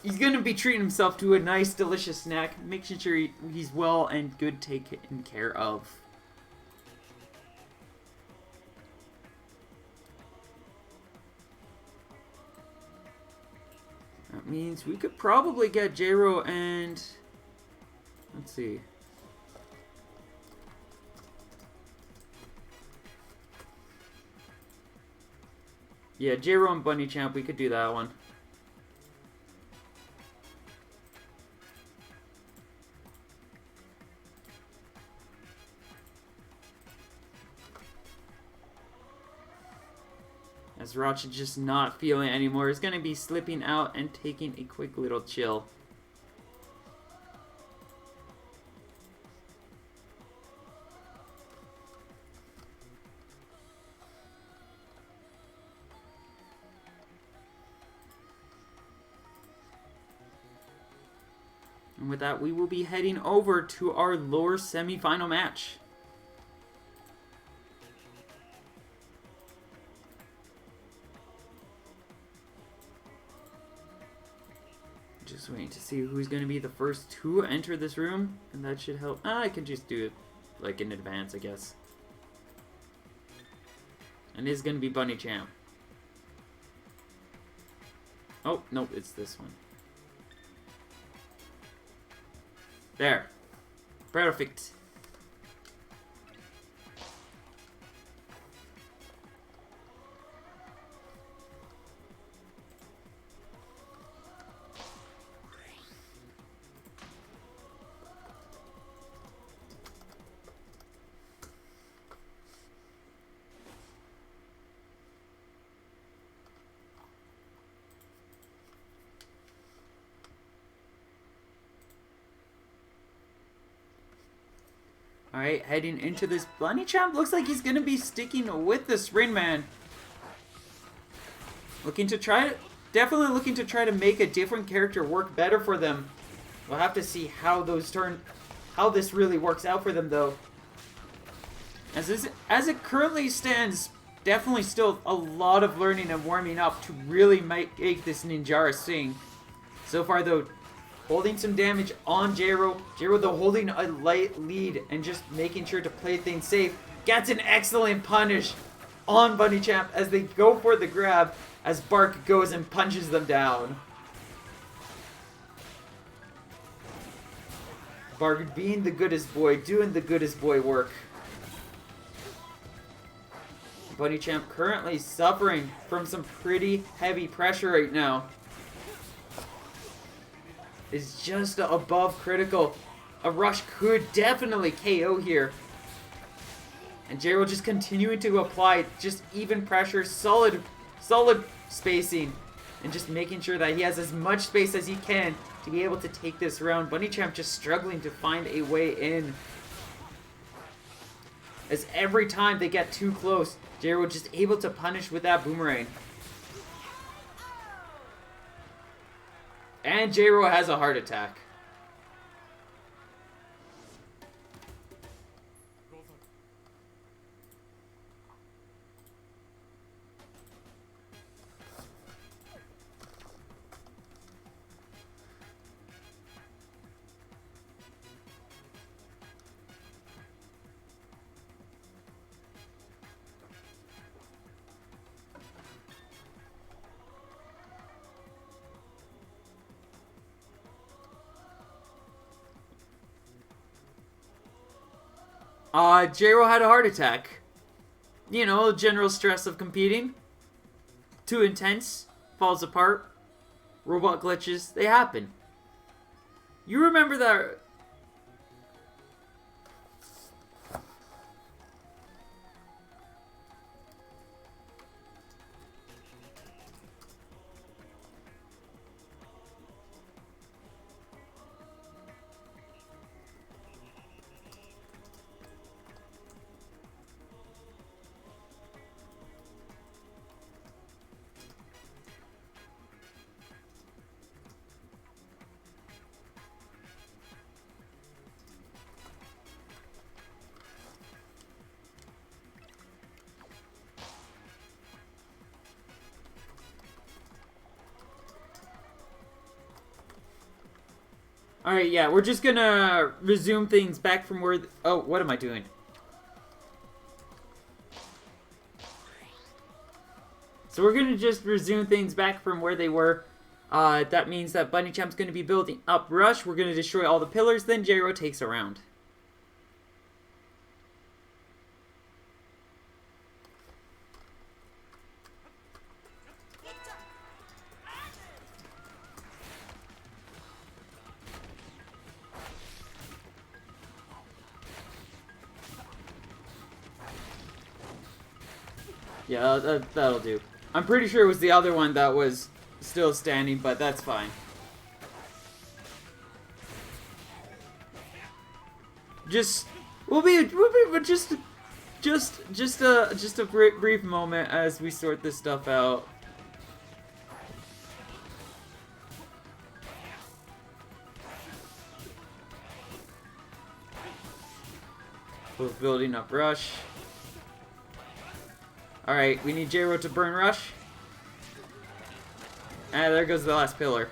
He's going to be treating himself to a nice, delicious snack. Making sure he's well and good taken care of. That means we could probably get J-Ro and... Let's see. Yeah, J-Ro and Bunny Champ, we could do that one. As Racha just not feeling it anymore. He's going to be slipping out and taking a quick little chill. And with that, we will be heading over to our lower semi-final match. Just waiting to see who's going to be the first to enter this room, and that should help. I can just do it like in advance, I guess. And it's going to be Bunny Champ. Oh, nope, it's this one. There. Perfect. Alright, heading into this. Bunny Champ looks like he's going to be sticking with this Rain Man. Definitely looking to try to make a different character work better for them. We'll have to see how how this really works out for them, though. As it currently stands, definitely still a lot of learning and warming up to really make this Ninjara sing. So far, though, holding some damage on Jero. Jero, though, holding a light lead and just making sure to play things safe. Gets an excellent punish on Bunny Champ as they go for the grab as Bark goes and punches them down. Bark being the goodest boy, doing the goodest boy work. Bunny Champ currently suffering from some pretty heavy pressure right now. Is just above critical. A rush could definitely KO here. And Jero just continuing to apply just even pressure, solid spacing, and just making sure that he has as much space as he can to be able to take this round. Bunny Champ just struggling to find a way in. As every time they get too close, Jero just able to punish with that boomerang. And Jero has a heart attack. Jero had a heart attack. You know, general stress of competing. Too intense. Falls apart. Robot glitches. They happen. You remember that... Alright, yeah, we're just gonna resume things back from where... Oh, what am I doing? So we're gonna just resume things back from where they were. That means that Bunny Champ's gonna be building up Rush. We're gonna destroy all the pillars, then Jero takes a round. Yeah, that'll do. I'm pretty sure it was the other one that was still standing, but that's fine. We'll be just a brief moment as we sort this stuff out. Both building up Rush. Alright, we need Jero to burn Rush. And there goes the last pillar.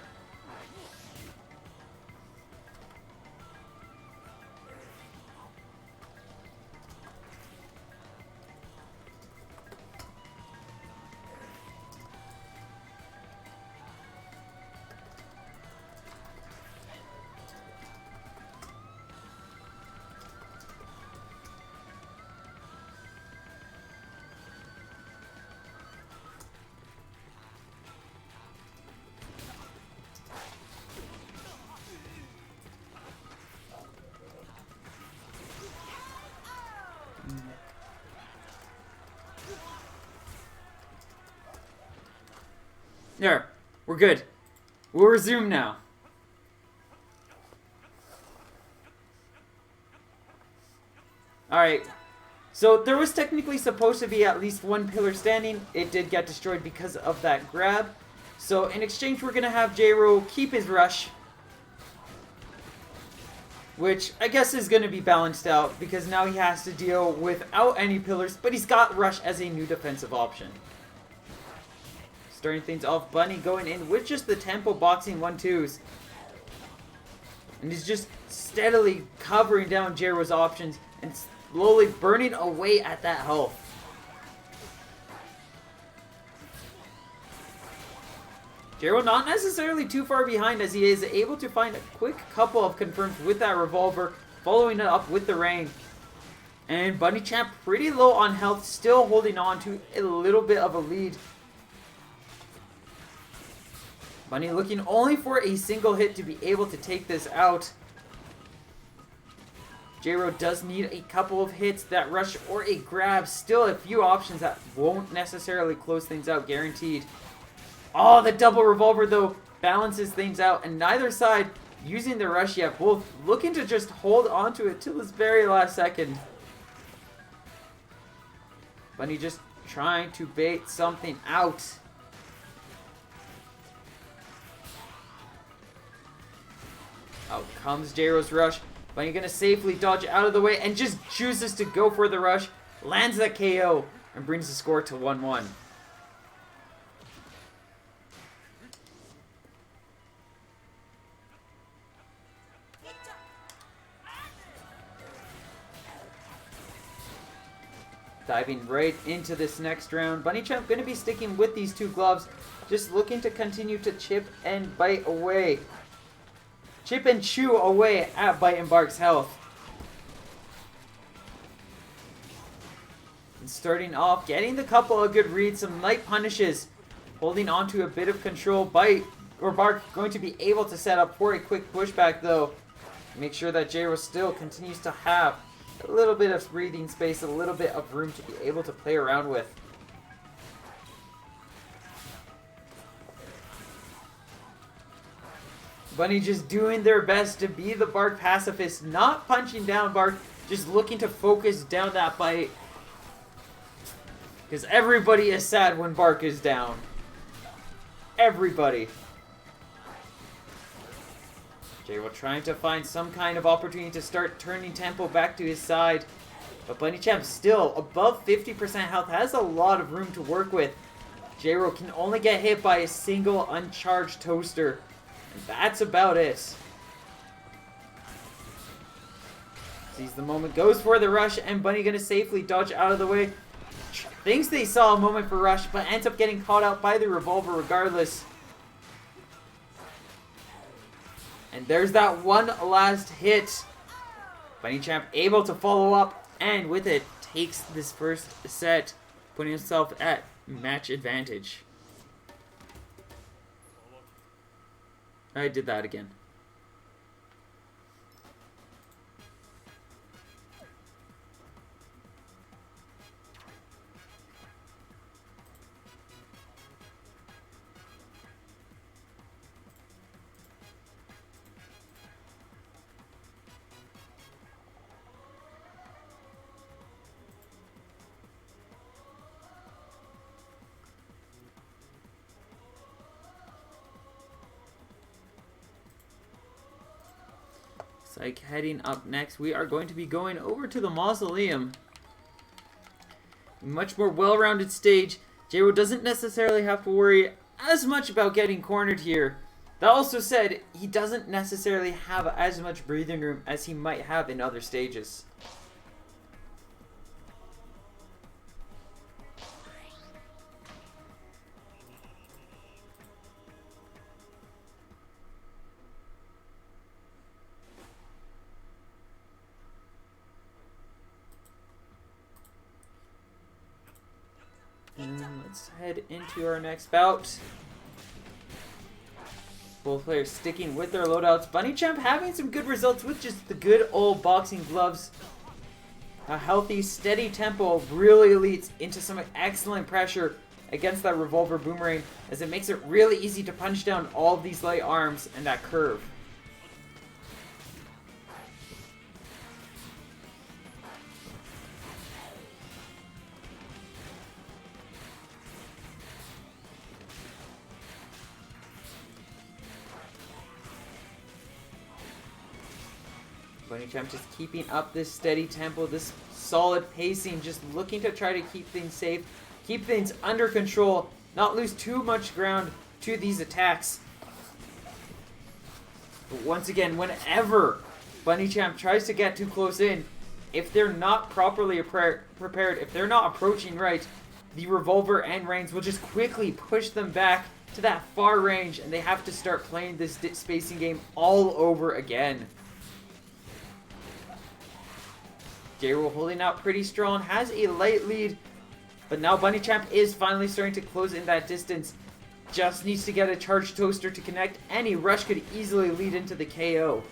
There. We're good. We'll resume now. Alright. So there was technically supposed to be at least one pillar standing. It did get destroyed because of that grab. So in exchange, we're going to have J-Ro keep his rush. Which I guess is going to be balanced out because now he has to deal without any pillars. But he's got rush as a new defensive option. Starting things off, Bunny going in with just the tempo boxing 1-2s. And he's just steadily covering down J-Ro's options and slowly burning away at that health. J-Ro not necessarily too far behind as he is able to find a quick couple of confirms with that revolver, following it up with the rain. And Bunny Champ pretty low on health, still holding on to a little bit of a lead. Bunny looking only for a single hit to be able to take this out. J-Ro does need a couple of hits, that rush or a grab. Still a few options that won't necessarily close things out, guaranteed. Oh, the double revolver, though, balances things out. And neither side using the rush yet. Both looking to just hold onto it till this very last second. Bunny just trying to bait something out. Out comes J-Ro's rush. Bunny gonna safely dodge out of the way and just chooses to go for the rush. Lands that KO and brings the score to 1-1. Diving right into this next round. Bunny Champ going to be sticking with these two gloves. Just looking to continue to chip and bite away. Chip and chew away at Bite and Bark's health. And starting off, getting the couple of good reads, some light punishes. Holding on to a bit of control. Bite or Bark going to be able to set up for a quick pushback though. Make sure that J-Ro still continues to have a little bit of breathing space, a little bit of room to be able to play around with. Bunny just doing their best to be the Bark pacifist, not punching down Bark, just looking to focus down that bite. Because everybody is sad when Bark is down. Everybody. J-Ro trying to find some kind of opportunity to start turning tempo back to his side. But Bunny Champ still above 50% health, has a lot of room to work with. J-Ro can only get hit by a single uncharged toaster. And that's about it. Sees the moment, goes for the rush, and Bunny gonna safely dodge out of the way. Thinks they saw a moment for rush, but ends up getting caught out by the revolver regardless. And there's that one last hit. Bunny Champ able to follow up, and with it, takes this first set, putting himself at match advantage. I did that again. Like heading up next, we are going to be going over to the Mausoleum. Much more well-rounded stage. J-Ro doesn't necessarily have to worry as much about getting cornered here. That also said, he doesn't necessarily have as much breathing room as he might have in other stages. And let's head into our next bout. Both players sticking with their loadouts. Bunny Champ having some good results with just the good old boxing gloves. A healthy, steady tempo really leads into some excellent pressure against that revolver boomerang, as it makes it really easy to punch down all of these light arms and that curve. Bunny Champ just keeping up this steady tempo, this solid pacing, just looking to try to keep things safe, keep things under control, not lose too much ground to these attacks. But once again, whenever Bunny Champ tries to get too close in, if they're not properly prepared, if they're not approaching right, the revolver and reins will just quickly push them back to that far range, and they have to start playing this spacing game all over again. J-Roll holding out pretty strong, has a light lead, but now Bunny Champ is finally starting to close in that distance. Just needs to get a charged toaster to connect. Any rush could easily lead into the KO.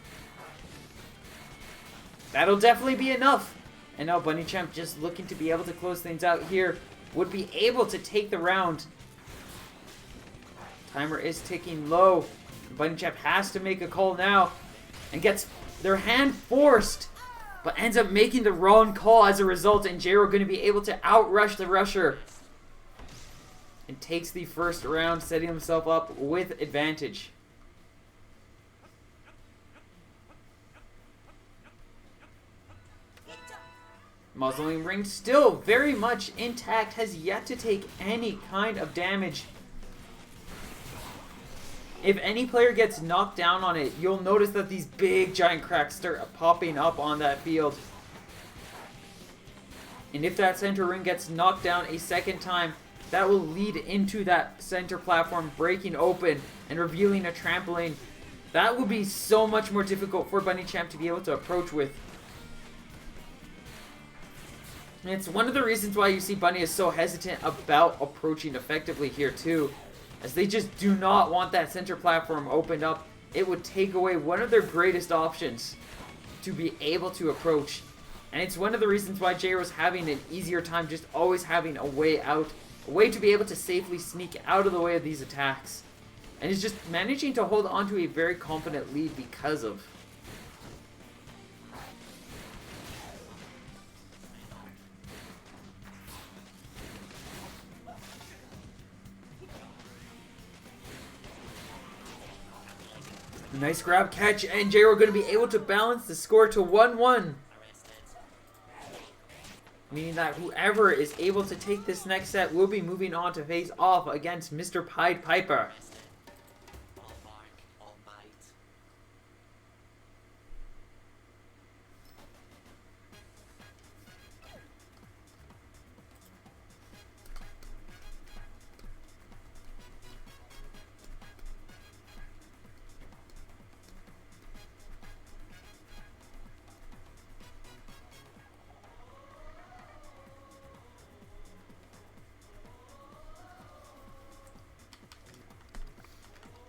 That'll definitely be enough. And now Bunny Champ just looking to be able to close things out here. Would be able to take the round. Timer is ticking low. Bunny Champ has to make a call now. And gets their hand forced. But ends up making the wrong call as a result. And J-Roll going to be able to outrush the rusher. And takes the first round, setting himself up with advantage. Mausoleum Ring still very much intact, has yet to take any kind of damage. If any player gets knocked down on it, you'll notice that these big giant cracks start popping up on that field. And if that center ring gets knocked down a second time, that will lead into that center platform breaking open and revealing a trampoline. That will be so much more difficult for Bunny Champ to be able to approach with. And it's one of the reasons why you see Bunny is so hesitant about approaching effectively here too. As they just do not want that center platform opened up. It would take away one of their greatest options to be able to approach. And it's one of the reasons why J-Roll's having an easier time just always having a way out. A way to be able to safely sneak out of the way of these attacks. And is just managing to hold on to a very confident lead because of. Nice grab catch, and J-Roll going to be able to balance the score to 1-1. Meaning that whoever is able to take this next set will be moving on to face off against Mr. Pied Piper.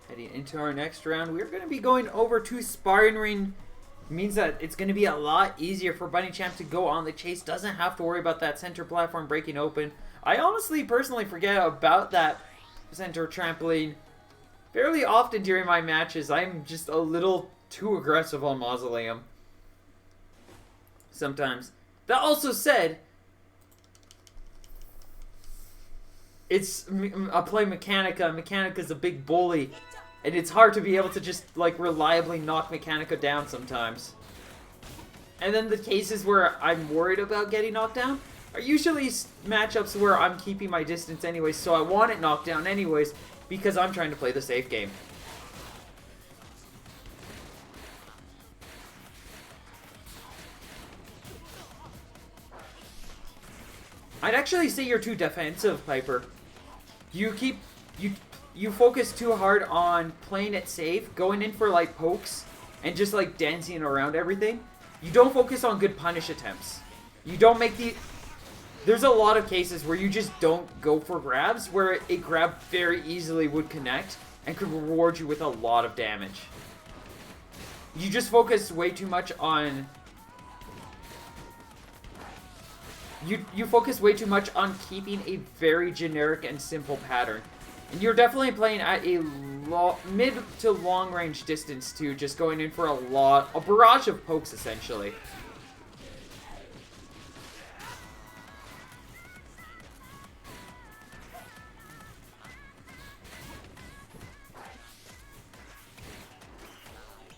Heading into our next round, we're going to be going over to sparring ring. Means that it's going to be a lot easier for Bunny Champ to go on the chase. Doesn't have to worry about that center platform breaking open. I honestly, personally forget about that center trampoline fairly often during my matches. I'm just a little too aggressive on Mausoleum sometimes. That also said, it's a play Mechanica. Mechanica's a big bully. And it's hard to be able to just, like, reliably knock Mechanica down sometimes. And then the cases where I'm worried about getting knocked down are usually matchups where I'm keeping my distance anyways, so I want it knocked down anyways, because I'm trying to play the safe game. I'd actually say you're too defensive, Piper. You focus too hard on playing it safe, going in for like pokes, and just like dancing around everything. You don't focus on good punish attempts. You don't make the... There's a lot of cases where you just don't go for grabs, where a grab very easily would connect and could reward you with a lot of damage. You just focus way too much on... You focus way too much on keeping a very generic and simple pattern. And you're definitely playing at a mid to long range distance too, just going in for a barrage of pokes essentially.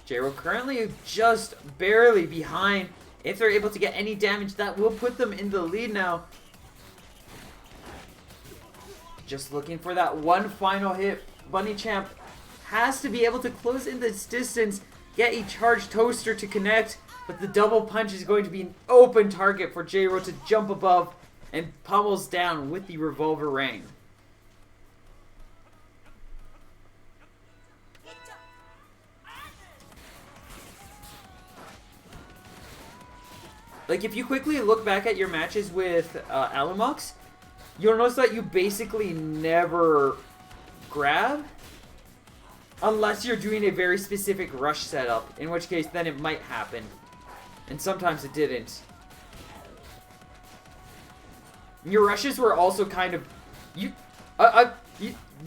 J-Ro currently just barely behind. If they're able to get any damage, that will put them in the lead now. Just looking for that one final hit. Bunny Champ has to be able to close in this distance, get a charged toaster to connect, but the double punch is going to be an open target for J-Ro to jump above and pummels down with the revolver rain. Like, if you quickly look back at your matches with Alamox, you'll notice that you basically never grab unless you're doing a very specific rush setup, in which case then it might happen. And sometimes it didn't. Your rushes were also kind of...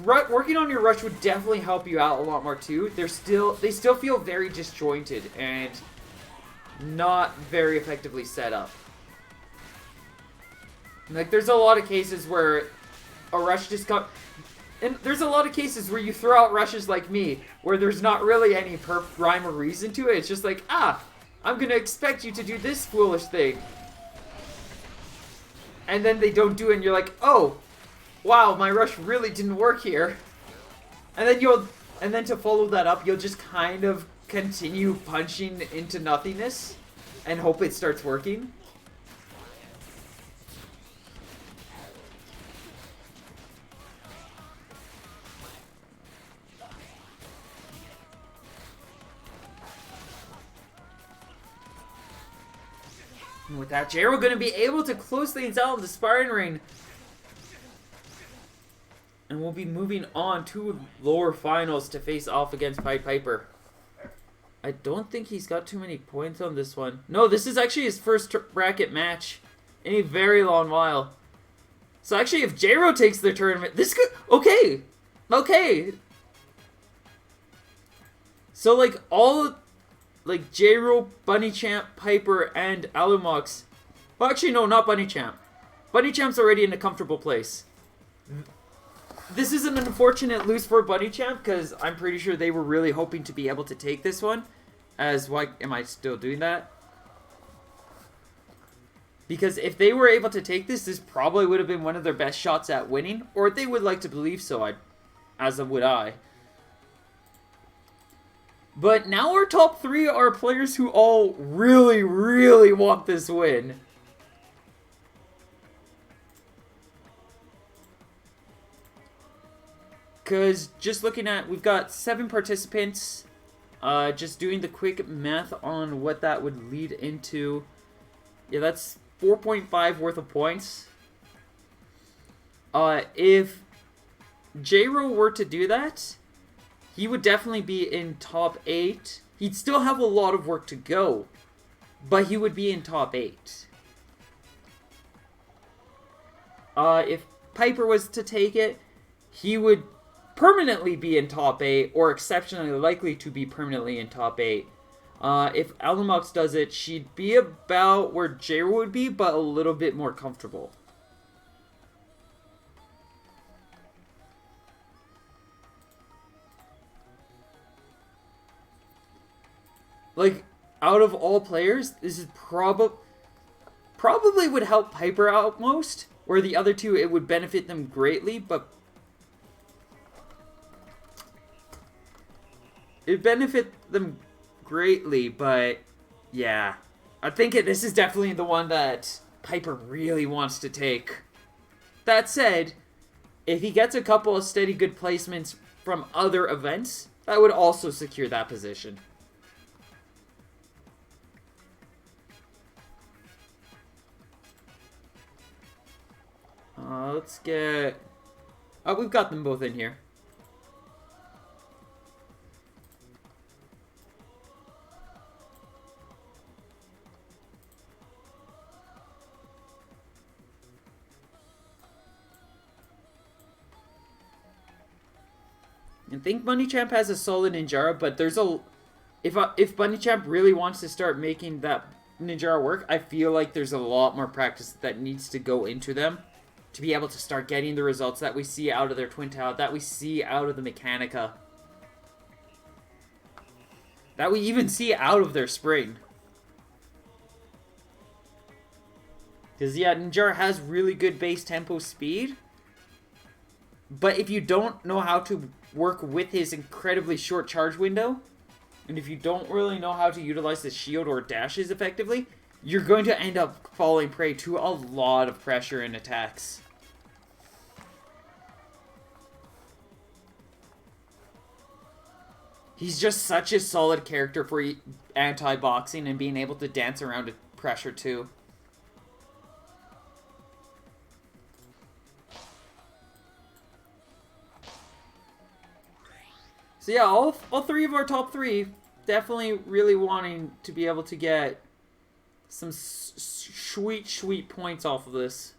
working on your rush would definitely help you out a lot more too. They still feel very disjointed and not very effectively set up. Like, there's a lot of cases where a rush just comes... And there's a lot of cases where you throw out rushes like me, where there's not really any rhyme or reason to it. It's just like, I'm gonna expect you to do this foolish thing. And then they don't do it, and you're like, oh, wow, my rush really didn't work here. And then to follow that up, you'll just kind of continue punching into nothingness and hope it starts working. And with that, J-Ro going to be able to close things out in the sparring ring. And we'll be moving on to lower finals to face off against Pied Piper. I don't think he's got too many points on this one. No, this is actually his first bracket match in a very long while. So actually, if J-Ro takes the tournament, this could... Okay. Okay. So, like, all... Like, J-Ro, Bunny Champ, Piper, and Alumox. Well, actually, no, not Bunny Champ. Bunny Champ's already in a comfortable place. This is an unfortunate lose for Bunny Champ, because I'm pretty sure they were really hoping to be able to take this one. Why am I still doing that? Because if they were able to take this, this probably would have been one of their best shots at winning. Or they would like to believe so, as would I. But now our top three are players who all really, really want this win. Because just looking at, we've got 7 participants. Just doing the quick math on what that would lead into. Yeah, that's 4.5 worth of points. If J-Ro were to do that, he would definitely be in top 8. He'd still have a lot of work to go, but he would be in top 8. If Piper was to take it, he would permanently be in top 8, or exceptionally likely to be permanently in top 8. If Alumox does it, she'd be about where J-Ro would be, but a little bit more comfortable. Like, out of all players, this is probably would help Piper out most, where the other two, it would benefit them greatly, but it'd benefit them greatly, but yeah. I think this is definitely the one that Piper really wants to take. That said, if he gets a couple of steady good placements from other events, that would also secure that position. Let's get... Oh, we've got them both in here. I think Bunny Champ has a solid Ninjara, but there's a... If Bunny Champ really wants to start making that Ninjara work, I feel like there's a lot more practice that needs to go into them to be able to start getting the results that we see out of their Twin Tower, that we see out of the Mechanica. that we even see out of their spring. Because, yeah, Ninjar has really good base tempo speed. But if you don't know how to work with his incredibly short charge window, and if you don't really know how to utilize the shield or dashes effectively, you're going to end up falling prey to a lot of pressure and attacks. He's just such a solid character for anti-boxing and being able to dance around with pressure too. So yeah, all three of our top three definitely really wanting to be able to get some sweet points off of this.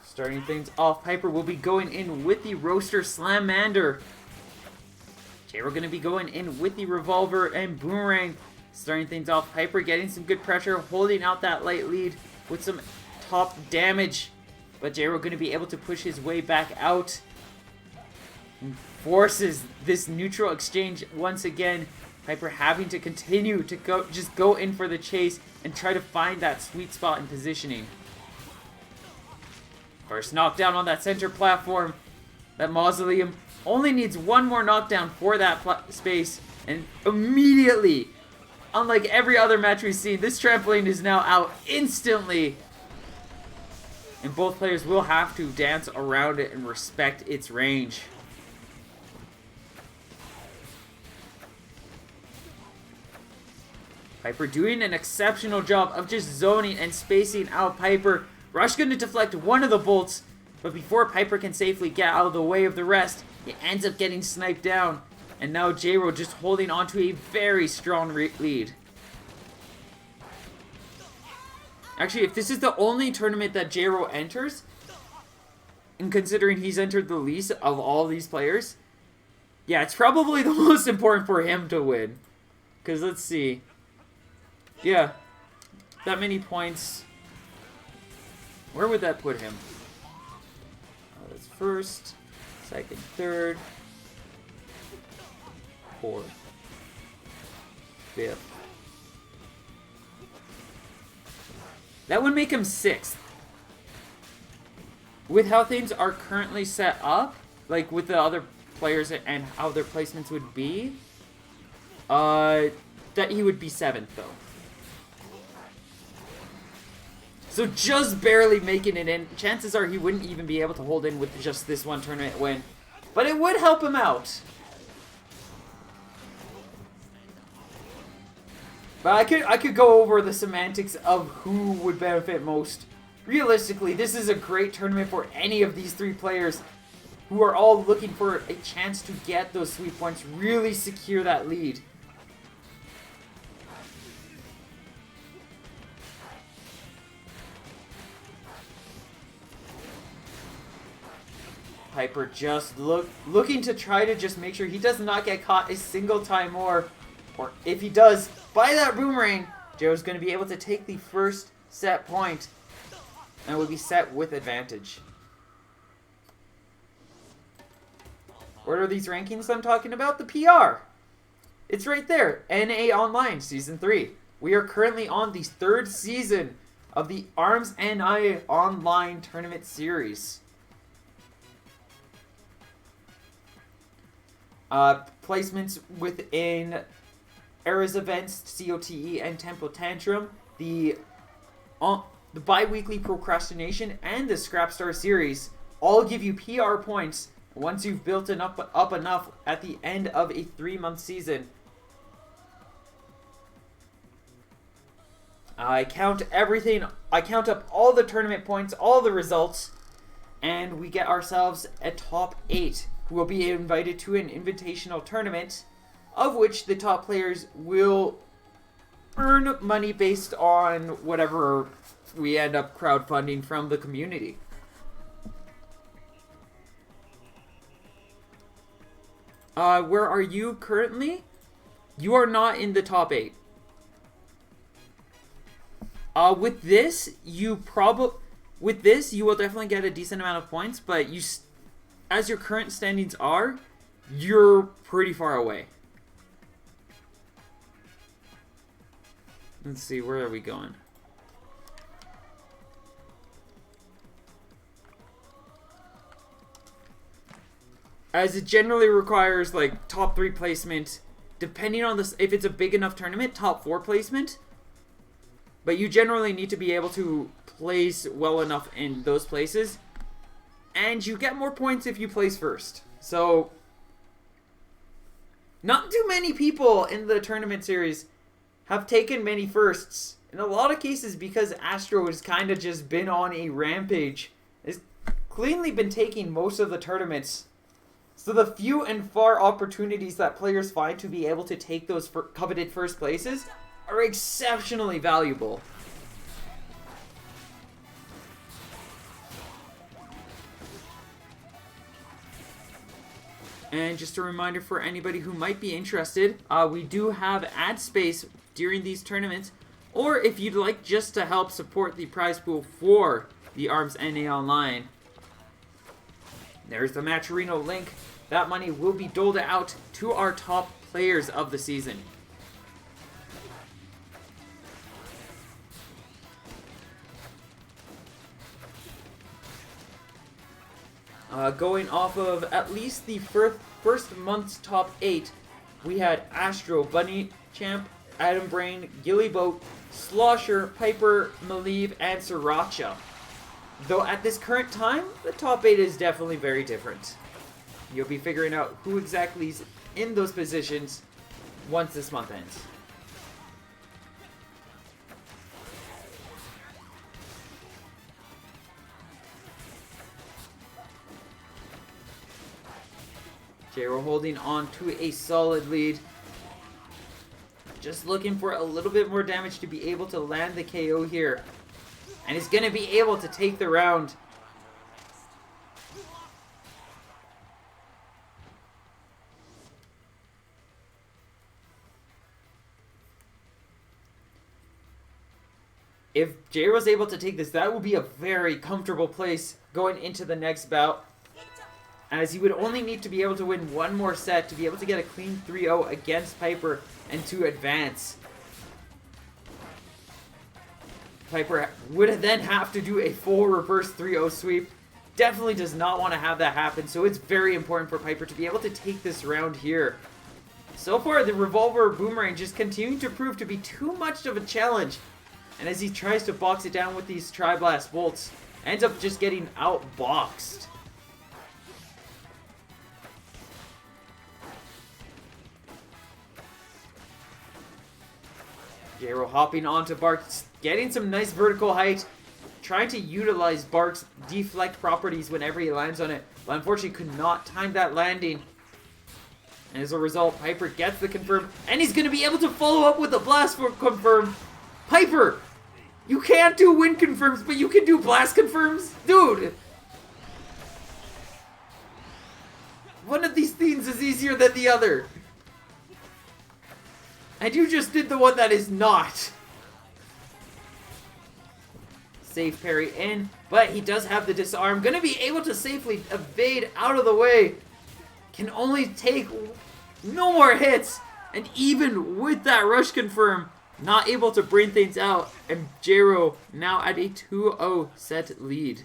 Starting things off, Piper will be going in with the Roaster Slamander. Jay, we're going to be going in with the Revolver and Boomerang. Starting things off, Piper getting some good pressure, holding out that light lead with some top damage. But Jay, we're going to be able to push his way back out. And forces this neutral exchange once again. Piper having to continue to go in for the chase and try to find that sweet spot in positioning. First knockdown on that center platform. That Mausoleum only needs one more knockdown for that space. And immediately, unlike every other match we've seen, this trampoline is now out instantly. And both players will have to dance around it and respect its range. Piper doing an exceptional job of just zoning and spacing out Piper. Rush going to deflect one of the bolts, but before Piper can safely get out of the way of the rest, he ends up getting sniped down. And now J-Ro just holding on to a very strong lead. Actually, if this is the only tournament that J-Ro enters, and considering he's entered the least of all these players, yeah, it's probably the most important for him to win. Because let's see. Yeah, that many points. Where would that put him? That's first, second, third, fourth, fifth. That would make him 6th. With how things are currently set up, like with the other players and how their placements would be, that he would be 7th though. So just barely making it in. Chances are he wouldn't even be able to hold in with just this one tournament win. But it would help him out. But I could go over the semantics of who would benefit most. Realistically, this is a great tournament for any of these 3 players who are all looking for a chance to get those sweet points, really secure that lead. Piper just looking to try to just make sure he does not get caught a single time more. Or if he does, by that boomerang, Joe's going to be able to take the first set point and will be set with advantage. What are these rankings I'm talking about? The PR. It's right there. NA Online Season 3. We are currently on the 3rd season of the ARMS NA Online Tournament Series. Placements within Era's events, COTE and Tempo Tantrum, the bi-weekly Procrastination, and the Scrapstar Series all give you PR points once you've built up enough at the end of a 3-month season. I count everything. I count up all the tournament points, all the results, and we get ourselves a top 8 who will be invited to an invitational tournament, of which the top players will earn money based on whatever we end up crowdfunding from the community. Where are you currently? You are not in the top 8. With this, you will definitely get a decent amount of points, but as your current standings are, you're pretty far away. Let's see, where are we going? As it generally requires like top 3 placement, depending on this, if it's a big enough tournament, top 4 placement. But you generally need to be able to place well enough in those places. And you get more points if you place first. So, not too many people in the tournament series have taken many firsts. In a lot of cases, because Astro has kind of just been on a rampage, has cleanly been taking most of the tournaments. So the few and far opportunities that players find to be able to take those coveted first places are exceptionally valuable. And just a reminder for anybody who might be interested, we do have ad space during these tournaments. Or if you'd like just to help support the prize pool for the ARMS NA Online, there's the Matcherino link. That money will be doled out to our top players of the season. Going off of at least the first month's top 8, we had Astro, Bunny Champ, Adam Brain, Gillyboat, Slosher, Piper, Malieve, and Sriracha. Though at this current time, the top 8 is definitely very different. You'll be figuring out who exactly is in those positions once this month ends. J-Ro holding on to a solid lead. Just looking for a little bit more damage to be able to land the KO here. And he's going to be able to take the round. If J was able to take this, that would be a very comfortable place going into the next bout. As he would only need to be able to win one more set to be able to get a clean 3-0 against Piper and to advance. Piper would then have to do a full reverse 3-0 sweep. Definitely does not want to have that happen, so it's very important for Piper to be able to take this round here. So far, the Revolver Boomerang just continuing to prove to be too much of a challenge. And as he tries to box it down with these Tri-Blast bolts, ends up just getting outboxed. J-Ro hopping onto Bark, getting some nice vertical height, trying to utilize Bark's deflect properties whenever he lands on it, but unfortunately could not time that landing. And as a result, Piper gets the confirm, and he's going to be able to follow up with a blast for confirm. Piper! You can't do win confirms, but you can do blast confirms? Dude! One of these things is easier than the other. And you just did the one that is not. Safe parry in, but he does have the disarm. Gonna be able to safely evade out of the way. Can only take no more hits. And even with that rush confirm, not able to bring things out. And J-Ro now at a 2-0 set lead.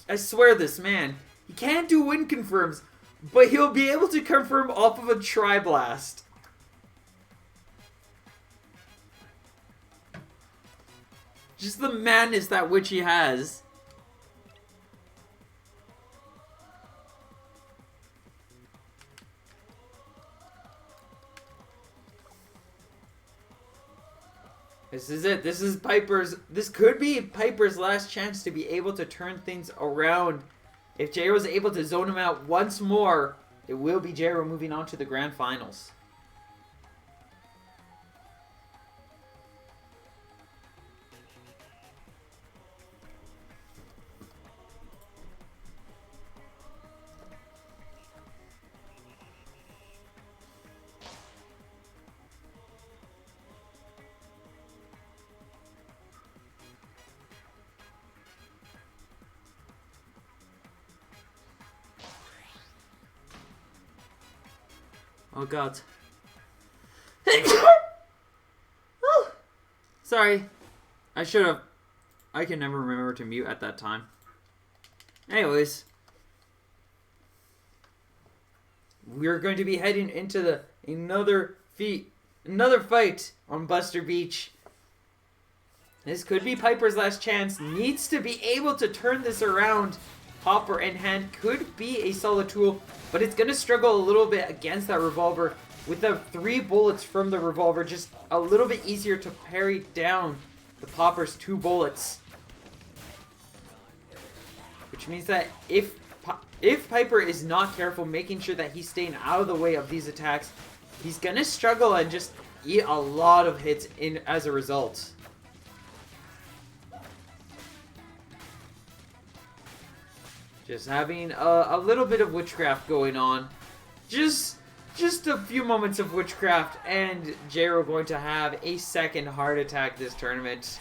I swear this man, he can't do win confirms, but he'll be able to confirm off of a Tri-Blast. Just the madness that which he has. This is it. This is Piper's. This could be Piper's last chance to be able to turn things around. If J-Ro is able to zone him out once more, it will be J-Ro moving on to the Grand Finals. Oh god. Sorry. I should have. I can never remember to mute at that time. Anyways. We're going to be heading into another fight on Buster Beach. This could be Piper's last chance. Needs to be able to turn this around. Hopper in hand could be a solid tool, but it's going to struggle a little bit against that revolver. With the 3 bullets from the revolver, just a little bit easier to parry down the Popper's 2 bullets. Which means that if Piper is not careful, making sure that he's staying out of the way of these attacks, he's going to struggle and just eat a lot of hits in as a result. Just having a little bit of witchcraft going on. Just a few moments of witchcraft, and Jero going to have a second heart attack this tournament.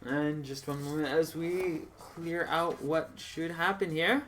And just one moment as we clear out what should happen here.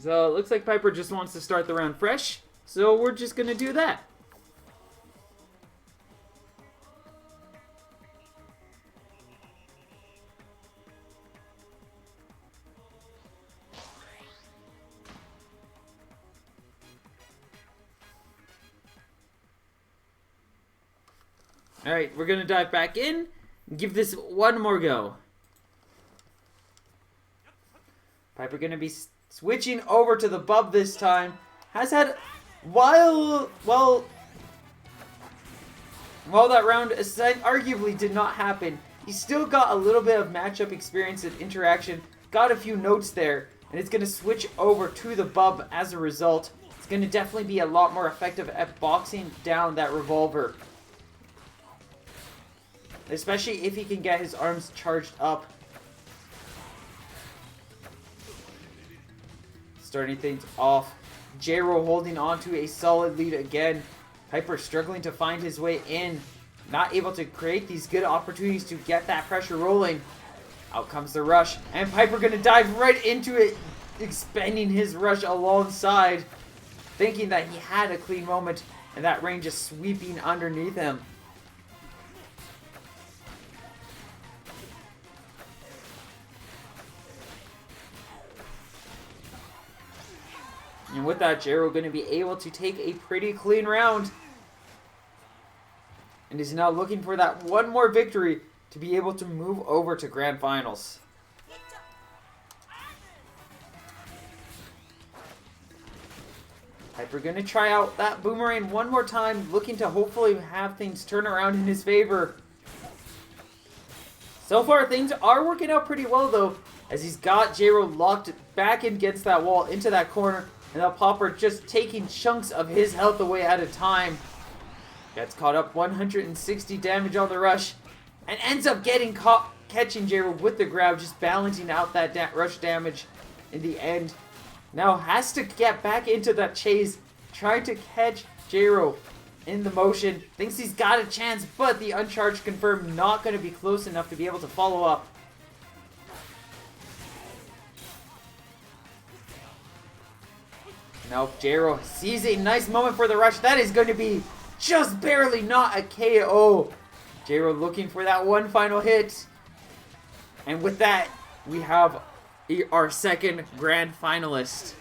So it looks like Piper just wants to start the round fresh, so we're just going to do that. Alright, we're going to dive back in and give this one more go. Piper going to be switching over to the bub this time. Has had, while that round arguably did not happen, he still got a little bit of matchup experience and interaction, got a few notes there, and it's going to switch over to the bub as a result. It's going to definitely be a lot more effective at boxing down that revolver. Especially if he can get his arms charged up. Starting things off, Jero holding on to a solid lead again. Piper struggling to find his way in. Not able to create these good opportunities to get that pressure rolling. Out comes the rush, and Piper gonna dive right into it, expending his rush alongside, thinking that he had a clean moment, and that rain just sweeping underneath him. And with that, Jero going to be able to take a pretty clean round. And is now looking for that one more victory to be able to move over to Grand Finals. Piper going to try out that boomerang one more time, looking to hopefully have things turn around in his favor. So far, things are working out pretty well, though, as he's got Jero locked back against that wall into that corner. And now Popper just taking chunks of his health away at a time. Gets caught up, 160 damage on the rush. And ends up getting caught, catching Jero with the grab, just balancing out that rush damage in the end. Now has to get back into that chase, trying to catch Jero in the motion. Thinks he's got a chance, but the uncharged confirm not going to be close enough to be able to follow up. Now Jero sees a nice moment for the rush. That is going to be just barely not a KO. Jero looking for that one final hit. And with that, we have our second grand finalist.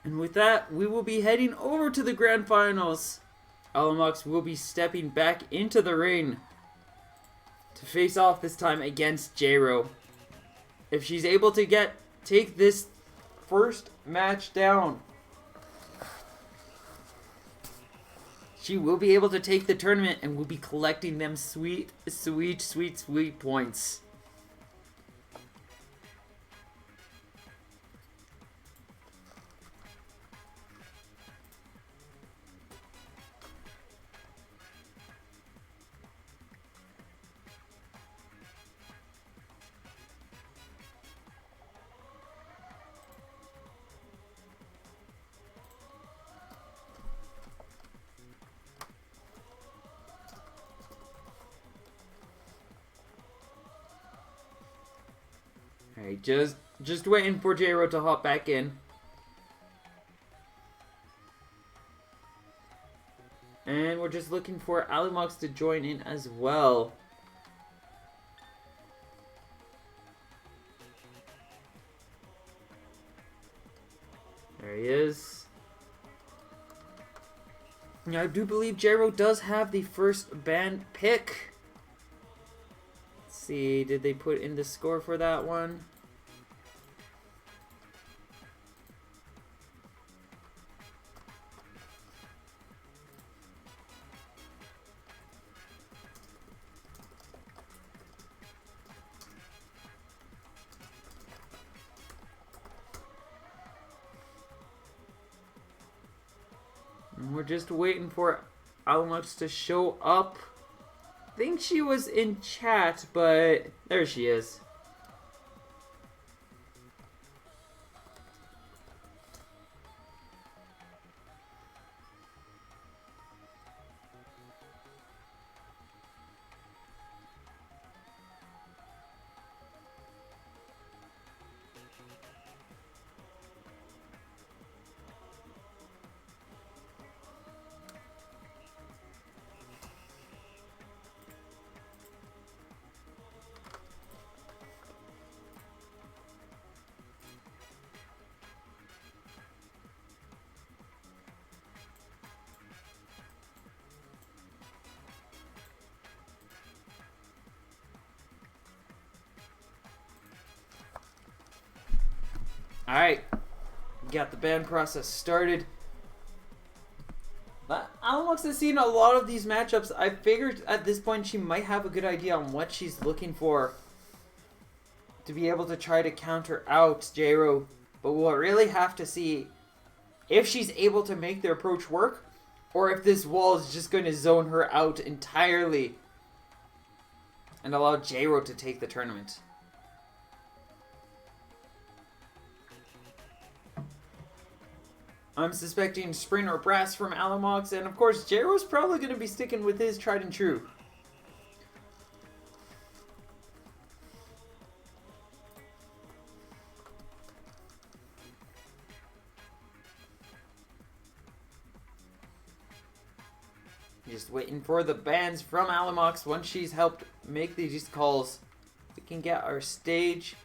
And with that, we will be heading over to the grand finals. Alamox will be stepping back into the ring to face off this time against J-Ro. If she's able to take this first match down, she will be able to take the tournament and will be collecting them sweet, sweet, sweet, sweet points. Alright, just waiting for J-Ro to hop back in. And we're just looking for Alamox to join in as well. There he is. Now, I do believe J-Ro does have the first band pick. Let's see, did they put in the score for that one? We're just waiting for Alamox to show up. I think she was in chat, but there she is. Alright, got the band process started. But Alamox has seen a lot of these matchups. I figured at this point she might have a good idea on what she's looking for to be able to try to counter out J-Ro. But we'll really have to see if she's able to make the approach work, or if this wall is just going to zone her out entirely and allow J-Ro to take the tournament. I'm suspecting Spring or Brass from Alamox, and of course J-Ro's probably going to be sticking with his tried and true. Just waiting for the bans from Alamox. Once she's helped make these calls, we can get our stage.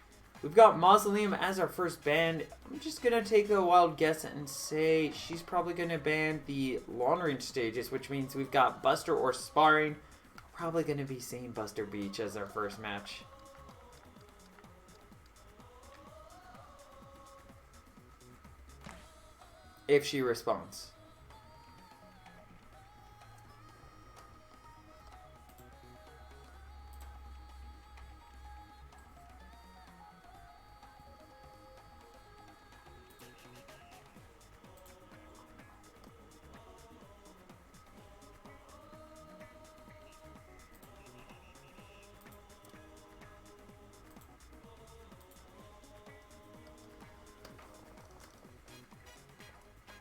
We've got Mausoleum as our first band. I'm just going to take a wild guess and say she's probably going to ban the long range stages, which means we've got Buster or Sparring. We're probably going to be seeing Buster Beach as our first match. If she responds.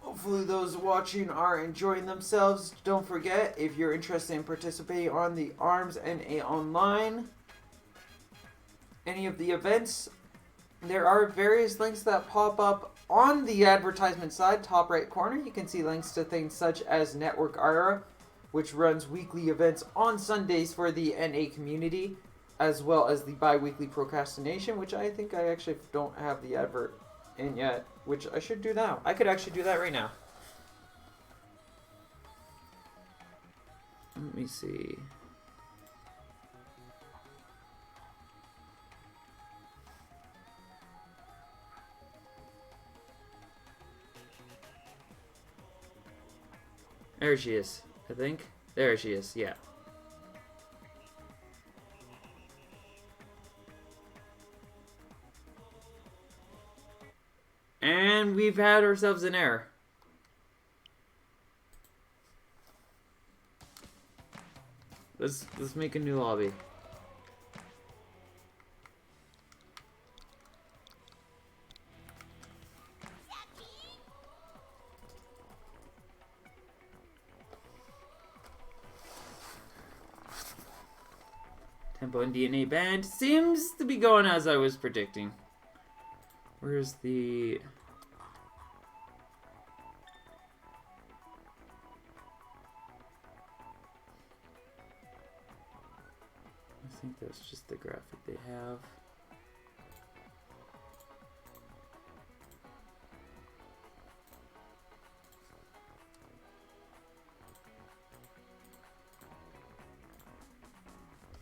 Hopefully those watching are enjoying themselves. Don't forget, if you're interested in participating on the ARMS NA Online, any of the events, there are various links that pop up on the advertisement side, top right corner. You can see links to things such as Network Ara, which runs weekly events on Sundays for the NA community, as well as the bi-weekly Procrastination, which I think I actually don't have the advert in yet, which I should do now. I could actually do that right now. Let me see. There she is, I think. There she is, yeah. And we've had ourselves an error. Let's make a new lobby. Tempo and DNA band seems to be going as I was predicting. Where's the... I think that's just the graphic they have.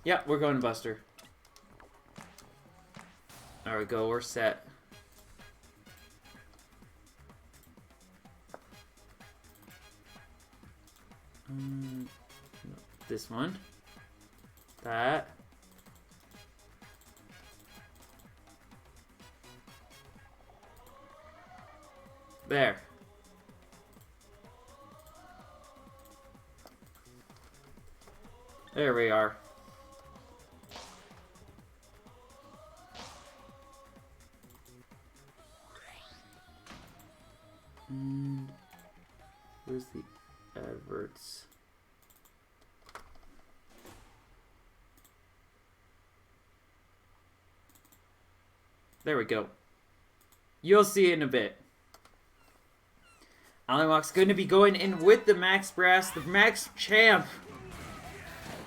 Yeah, we're going Buster. There we go, we're set. No, this one. That. There. There we are. And where's the adverts? There we go. You'll see it in a bit. Alimok's going to be going in with the Max Brass, the Max Champ.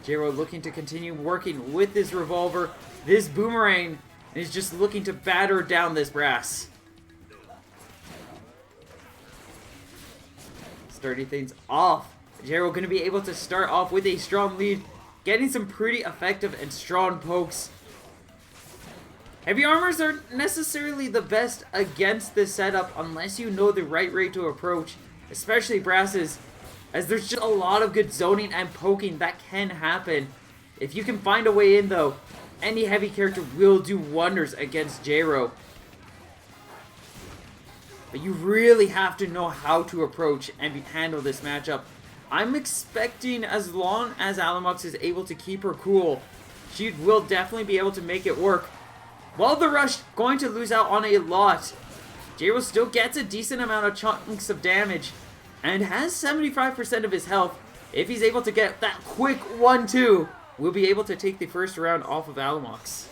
J-Ro looking to continue working with this revolver, this boomerang, and is just looking to batter down this brass. Starting things off. J-Ro going to be able to start off with a strong lead, getting some pretty effective and strong pokes. Heavy armors aren't necessarily the best against this setup unless you know the right rate to approach, especially brasses, as there's just a lot of good zoning and poking that can happen. If you can find a way in though, any heavy character will do wonders against J-Ro. But you really have to know how to approach and handle this matchup. I'm expecting as long as Alamox is able to keep her cool, she will definitely be able to make it work. While the Rush going to lose out on a lot, J-Ro still gets a decent amount of chunks of damage and has 75% of his health. If he's able to get that quick 1-2, we'll be able to take the first round off of Alamox.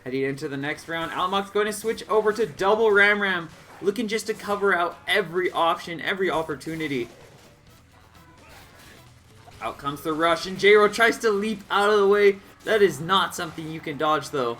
Heading into the next round, Alamox going to switch over to double Ram Ram, looking just to cover out every option, every opportunity. Out comes the rush, and J-Ro tries to leap out of the way. That is not something you can dodge, though.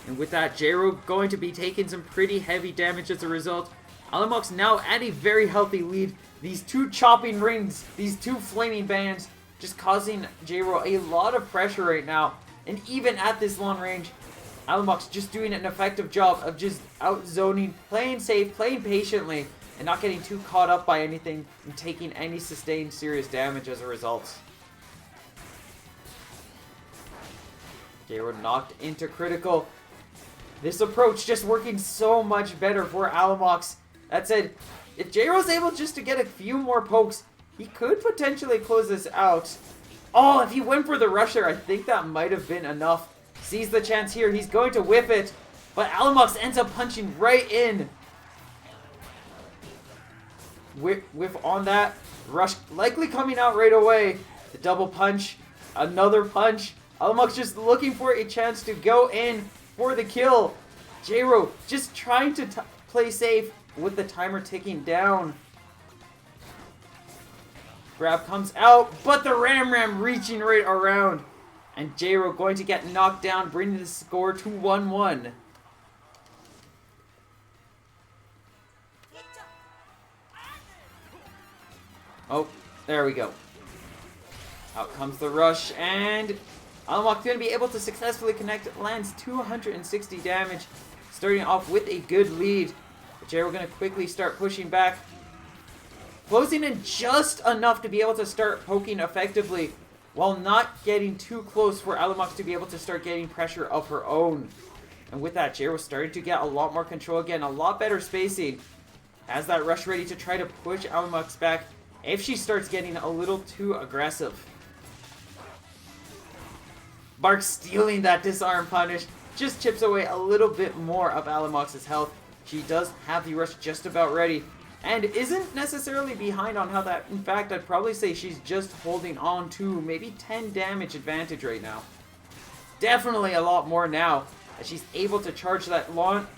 And with that, J-Ro going to be taking some pretty heavy damage as a result. Alamox now at a very healthy lead. These two chopping rings, these two flaming bands, just causing J-Ro a lot of pressure right now. And even at this long range, Alamox just doing an effective job of just out-zoning, playing safe, playing patiently, and not getting too caught up by anything and taking any sustained serious damage as a result. J-Ro knocked into critical. This approach just working so much better for Alamox. That said, if J-Ro's able just to get a few more pokes, he could potentially close this out. Oh, if he went for the rush there, I think that might have been enough. Sees the chance here, he's going to whiff it, but Alamox ends up punching right in. Whiff on that, rush likely coming out right away. The double punch, another punch, Alamux just looking for a chance to go in for the kill. J-Ro just trying to play safe with the timer ticking down. Grab comes out, but the Ram reaching right around. And J-Ro going to get knocked down, bringing the score to 1-1. Oh, there we go. Out comes the rush, and Alamux going to be able to successfully connect. Lands 260 damage, starting off with a good lead. But J-Ro going to quickly start pushing back. Closing in just enough to be able to start poking effectively, while not getting too close for Alamux to be able to start getting pressure of her own. And with that, J-Ro starting to get a lot more control again, a lot better spacing. Has that rush ready to try to push Alamux back if she starts getting a little too aggressive. Bark stealing that disarm punish, just chips away a little bit more of Alamux's health. She does have the rush just about ready, and isn't necessarily behind on how that. In fact, I'd probably say she's just holding on to maybe 10 damage advantage right now. Definitely a lot more now, as she's able to charge that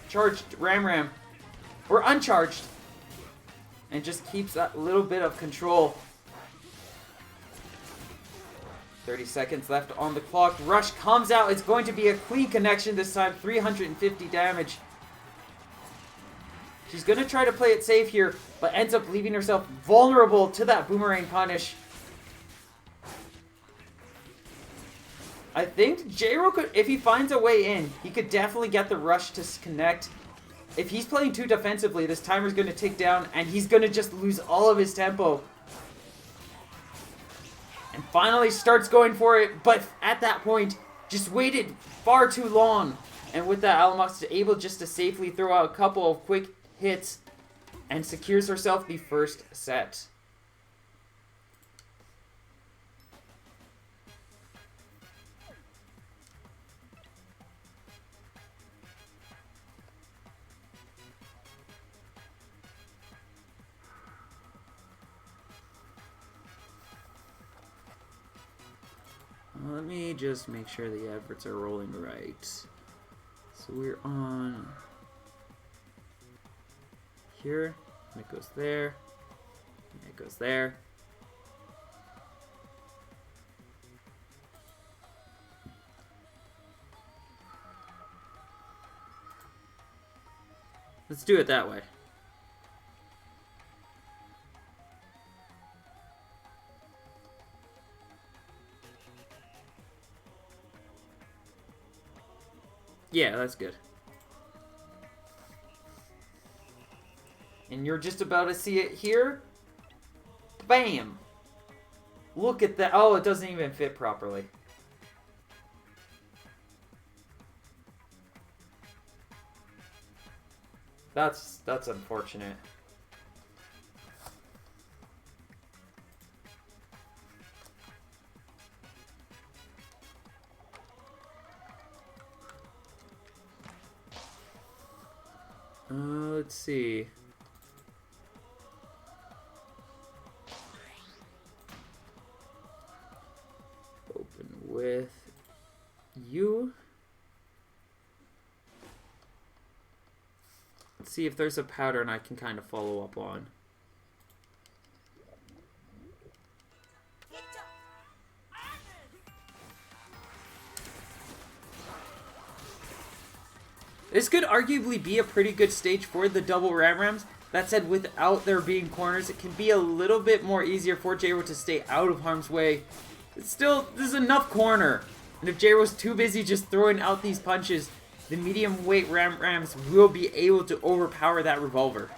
charged Ram, or uncharged, and just keeps that little bit of control. 30 seconds left on the clock. Rush comes out. It's going to be a clean connection this time, 350 damage. She's going to try to play it safe here, but ends up leaving herself vulnerable to that boomerang punish. I think J-Ro could, if he finds a way in, he could definitely get the rush to connect. If he's playing too defensively, this timer's going to tick down, and he's going to just lose all of his tempo. And finally starts going for it, but at that point, just waited far too long. And with that, Alamux is able just to safely throw out a couple of quick hits and secures herself the first set. Let me just make sure the adverts are rolling right. So we're on here, and it goes there, and it goes there. Let's do it that way. Yeah, that's good. And you're just about to see it here. Bam! Look at that. Oh, it doesn't even fit properly. That's unfortunate. Let's see. Open with you. Let's see if there's a pattern I can kind of follow up on. This could arguably be a pretty good stage for the double Rams. That said, without there being corners, it can be a little bit more easier for J-Ro to stay out of harm's way. It's still, there's enough corner. And if J-Ro's too busy just throwing out these punches, the medium weight Rams will be able to overpower that revolver.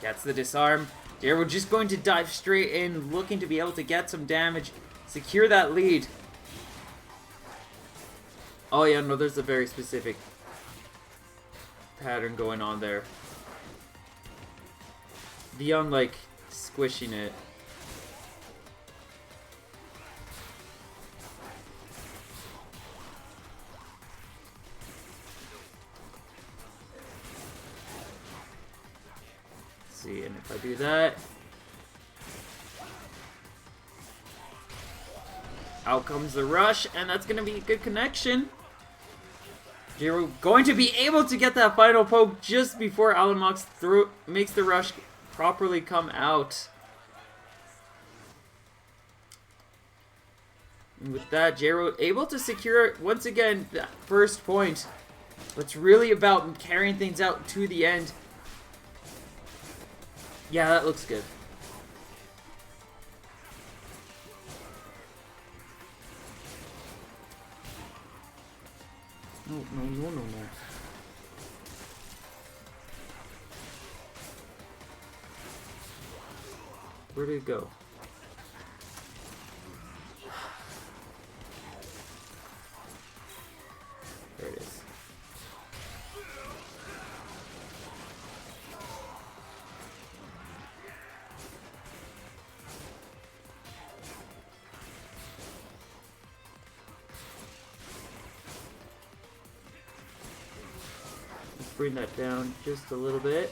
Gets the disarm. J-Ro just going to dive straight in, looking to be able to get some damage. Secure that lead. Oh yeah, no, there's a very specific pattern going on there. Beyond, like, squishing it. Let's see, and if I do that... Out comes the rush, and that's going to be a good connection. J-Ro going to be able to get that final poke just before Alamox makes the rush properly come out. And with that, J-Ro able to secure, once again, that first point. But it's really about carrying things out to the end. Yeah, that looks good. No. Where did it go? There it is. Let's bring that down just a little bit.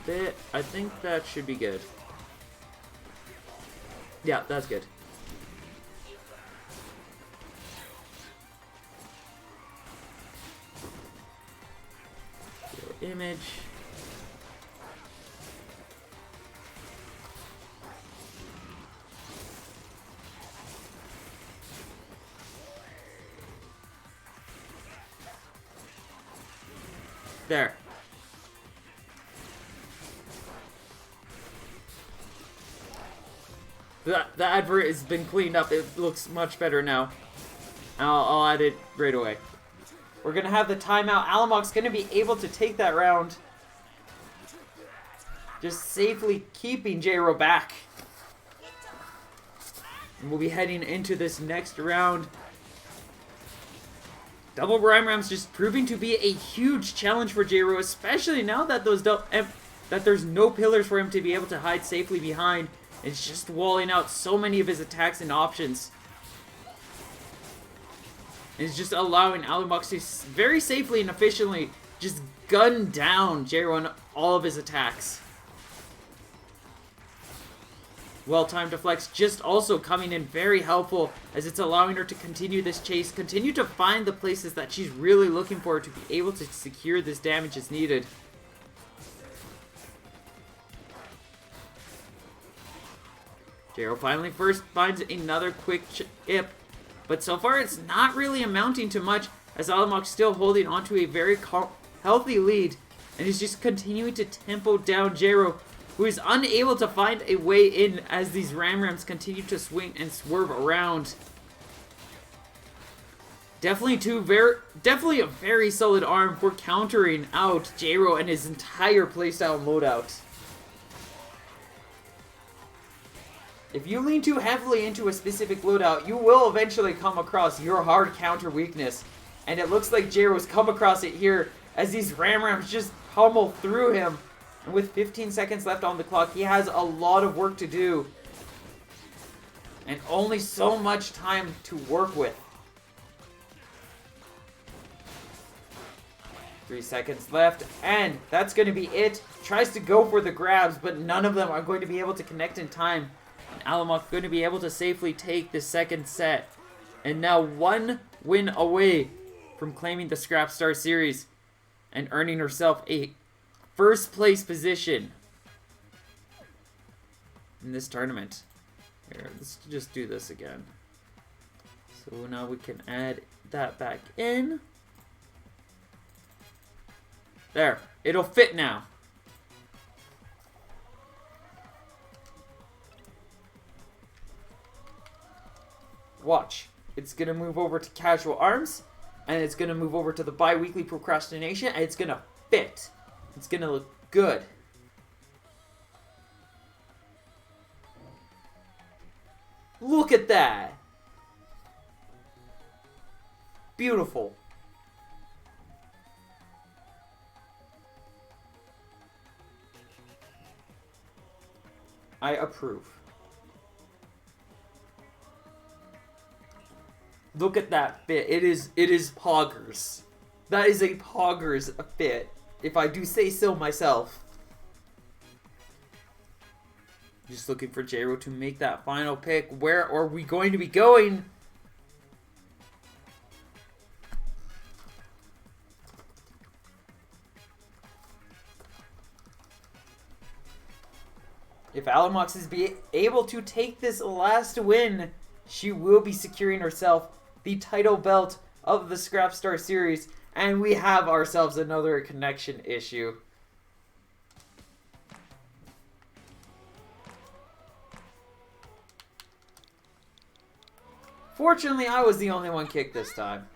Bit. I think that should be good. Yeah, that's good. Image. There. The advert has been cleaned up. It looks much better now. I'll add it right away. We're going to have the timeout. Alamox going to be able to take that round. Just safely keeping J-Ro back. And we'll be heading into this next round. Double Rhyme Ram's just proving to be a huge challenge for J-Ro, especially now that that there's no pillars for him to be able to hide safely behind. It's just walling out so many of his attacks and options. It's just allowing Alamox to very safely and efficiently just gun down J-Ro on all of his attacks. Well-timed deflects just also coming in very helpful as it's allowing her to continue this chase, continue to find the places that she's really looking for to be able to secure this damage as needed. J-Ro finally first finds another quick chip, but so far it's not really amounting to much as Alamox still holding onto a very healthy lead and is just continuing to tempo down J-Ro, who is unable to find a way in as these Rams continue to swing and swerve around. Definitely a very solid arm for countering out J-Ro and his entire playstyle loadout. If you lean too heavily into a specific loadout, you will eventually come across your hard counter weakness. And it looks like J-Ro's come across it here as these Rams just pummel through him. And with 15 seconds left on the clock, he has a lot of work to do. And only so much time to work with. 3 seconds left, and that's going to be it. Tries to go for the grabs, but none of them are going to be able to connect in time. And Alamox going to be able to safely take the second set. And now one win away from claiming the Scrapstar Series and earning herself a first place position in this tournament. Here, let's just do this again. So now we can add that back in. There, it'll fit now. Watch. It's going to move over to Casual Arms, and it's going to move over to the bi-weekly Procrastination, and it's going to fit. It's going to look good. Look at that. Beautiful. I approve. Look at that fit. It is poggers. That is a poggers fit. if I do say so myself. Just looking for J-Ro to make that final pick. Where are we going to be going? If Alamox is able to take this last win, she will be securing herself the title belt of the Scrapstar Series, and we have ourselves another connection issue. Fortunately, I was the only one kicked this time.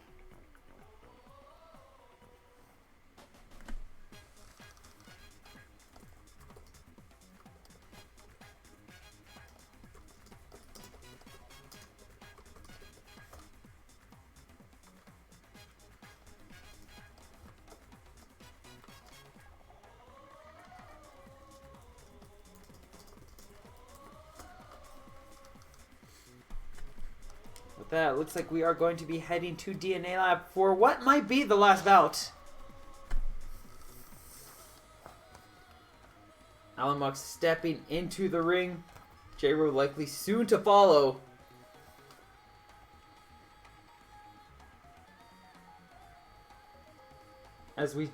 With that, looks like we are going to be heading to DNA Lab for what might be the last bout. Alamox stepping into the ring. J-Ro likely soon to follow. As we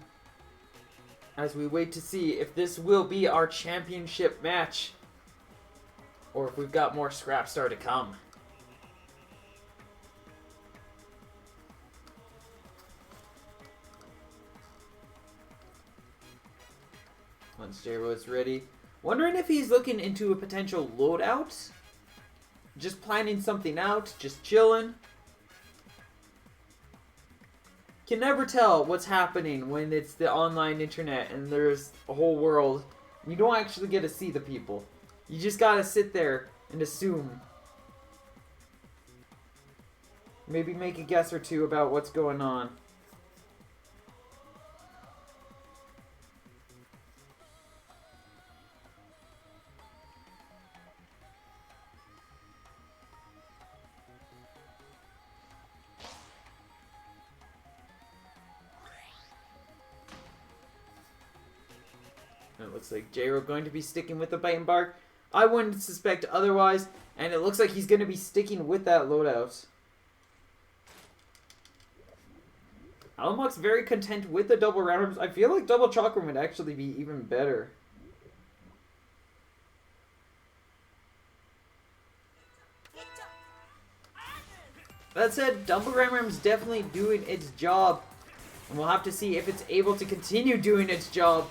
wait to see if this will be our championship match, or if we've got more Scrapstar to come. Once J-Ro is ready. Wondering if he's looking into a potential loadout. Just planning something out. Just chilling. Can never tell what's happening when it's the online internet and there's a whole world. You don't actually get to see the people. You just gotta sit there and assume. Maybe make a guess or two about what's going on. It looks like J-Ro going to be sticking with the bite and bark. I wouldn't suspect otherwise, and it looks like he's going to be sticking with that loadout. Alamox very content with the double round arms. I feel like double chakram would actually be even better. That said, double ram ram's definitely doing its job, and we'll have to see if it's able to continue doing its job.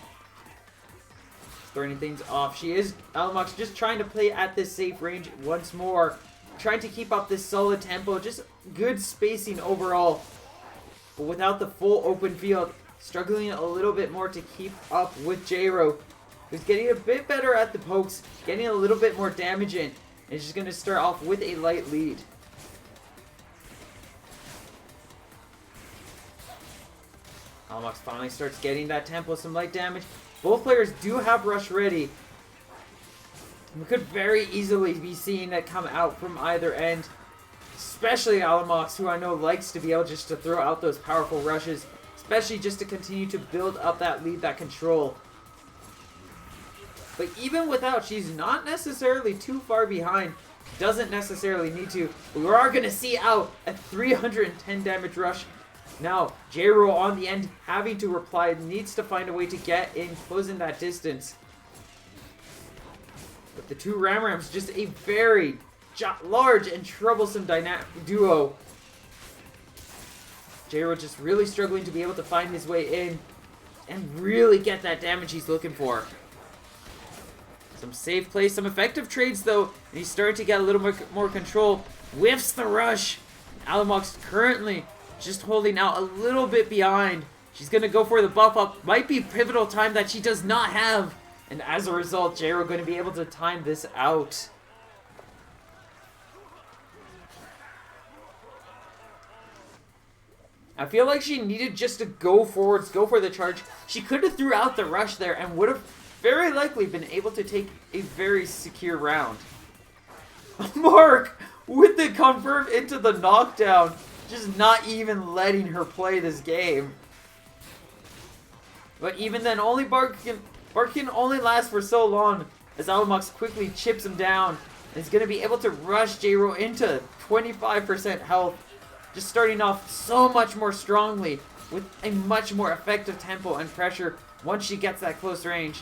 Throwing things off. She is, Alamox, just trying to play at this safe range once more. Trying to keep up this solid tempo. Just good spacing overall. But without the full open field. Struggling a little bit more to keep up with J-Ro, who's getting a bit better at the pokes. Getting a little bit more damage in. And she's going to start off with a light lead. Alamox finally starts getting that tempo, some light damage. Both players do have rush ready. We could very easily be seeing that come out from either end. Especially Alamox, who I know likes to be able just to throw out those powerful rushes. Especially just to continue to build up that lead, that control. But even without, she's not necessarily too far behind. Doesn't necessarily need to. We are going to see out a 310 damage rush. Now, J-Ro on the end, having to reply, needs to find a way to get in, closing that distance. But the two Ram Rams, just a very large and troublesome duo. J-Ro just really struggling to be able to find his way in and really get that damage he's looking for. Some safe plays, some effective trades though, and he's starting to get a little more control. Whiffs the rush. Alamox currently just holding out a little bit behind. She's going to go for the buff up. Might be pivotal time that she does not have. And as a result, J-Ro going to be able to time this out. I feel like she needed just to go forwards, go for the charge. She could have threw out the rush there and would have very likely been able to take a very secure round. Mark with the confirm into the knockdown. Just not even letting her play this game. But even then, Bark can only last for so long as Alamux quickly chips him down. And is going to be able to rush J-Ro into 25% health. Just starting off so much more strongly with a much more effective tempo and pressure once she gets that close range.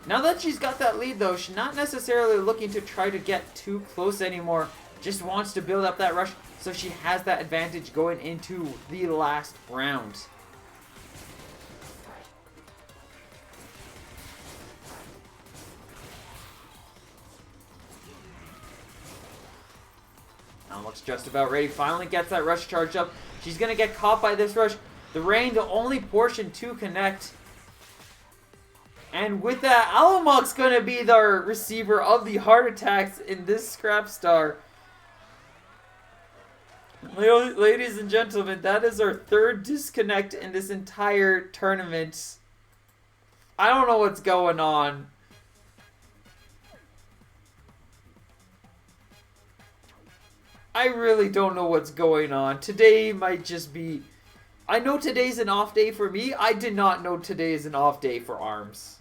Now that she's got that lead though, she's not necessarily looking to try to get too close anymore. Just wants to build up that rush so she has that advantage going into the last round. Now looks just about ready. Finally gets that rush charged up. She's going to get caught by this rush. The rain, the only portion to connect. And with that, Alamoc's going to be the receiver of the heart attacks in this Scrapstar. Ladies and gentlemen, that is our third disconnect in this entire tournament. I don't know what's going on. I really don't know what's going on. Today might just be... I know today's an off day for me. I did not know today is an off day for ARMS.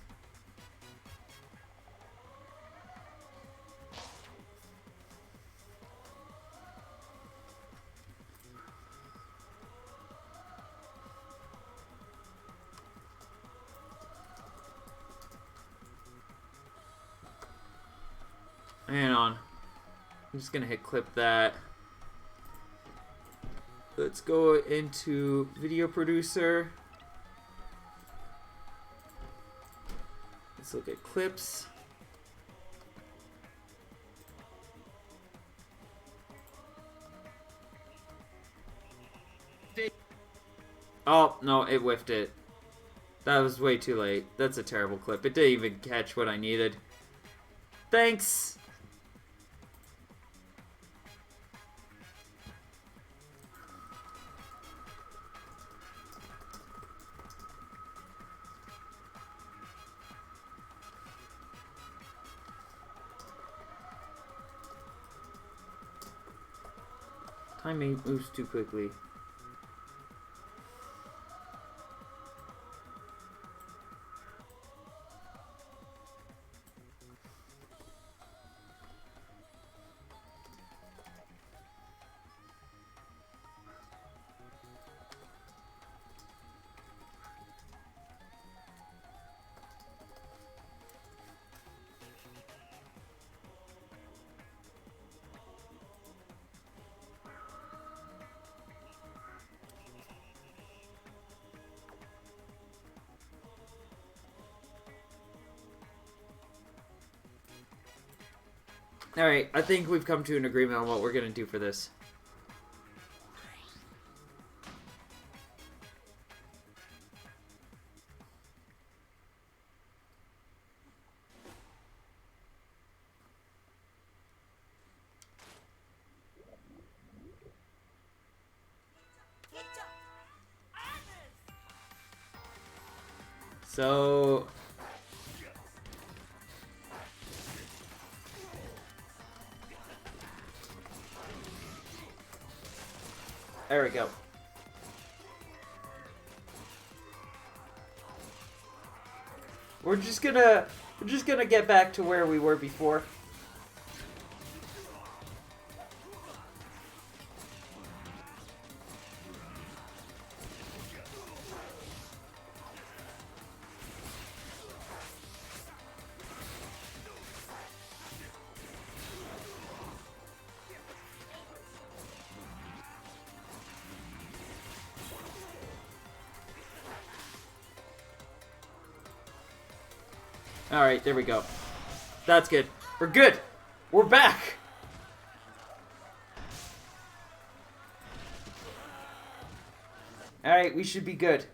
Hang on. I'm just gonna hit clip that. Let's go into video producer. Let's look at clips. Oh, no, it whiffed it. That was way too late. That's a terrible clip. It didn't even catch what I needed. Thanks. Time moves too quickly. Alright, I think we've come to an agreement on what we're going to do for this. So... there we go. We're just gonna get back to where we were before. Alright, there we go. That's good. We're good! We're back! Alright, we should be good.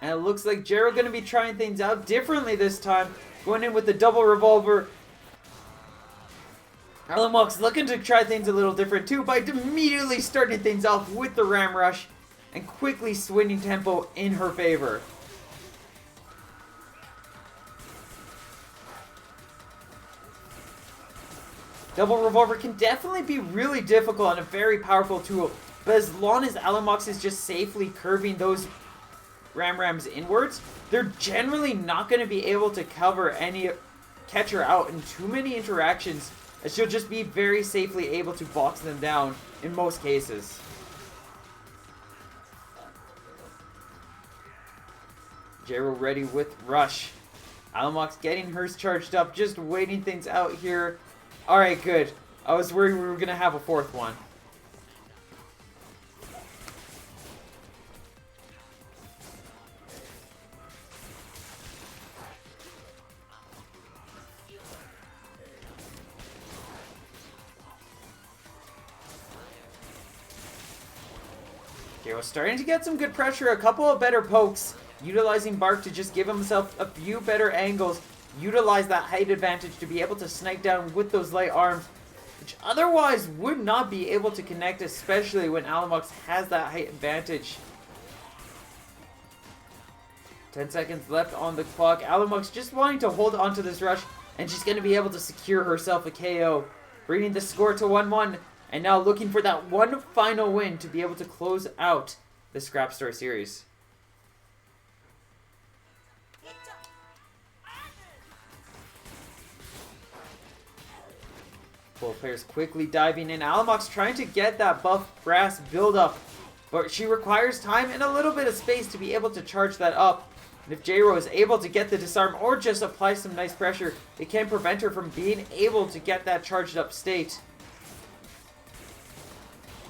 And it looks like Jero gonna be trying things out differently this time. Going in with the double revolver. Alamoc's looking to try things a little different too by immediately starting things off with the Ram Rush and quickly swinging tempo in her favor. Double revolver can definitely be really difficult and a very powerful tool, But as long as Alamox is just safely curving those Rams inwards, they're generally not going to be able to catch her out in too many interactions, as she'll just be very safely able to box them down in most cases. Jero ready with Rush. Alamox getting hers charged up, just waiting things out here. Alright, good. I was worried we were going to have a fourth one. Jero's starting to get some good pressure, a couple of better pokes, utilizing Bark to just give himself a few better angles, utilize that height advantage to be able to snipe down with those light arms, which otherwise would not be able to connect, especially when Alamox has that height advantage. 10 seconds left on the clock. Alamox just wanting to hold onto this rush, and she's going to be able to secure herself a KO, bringing the score to 1-1. And now looking for that one final win to be able to close out the Scrapstar series. Both players quickly diving in. Alamox trying to get that buff grass build up, but she requires time and a little bit of space to be able to charge that up. And if Jero is able to get the disarm or just apply some nice pressure, it can prevent her from being able to get that charged up state.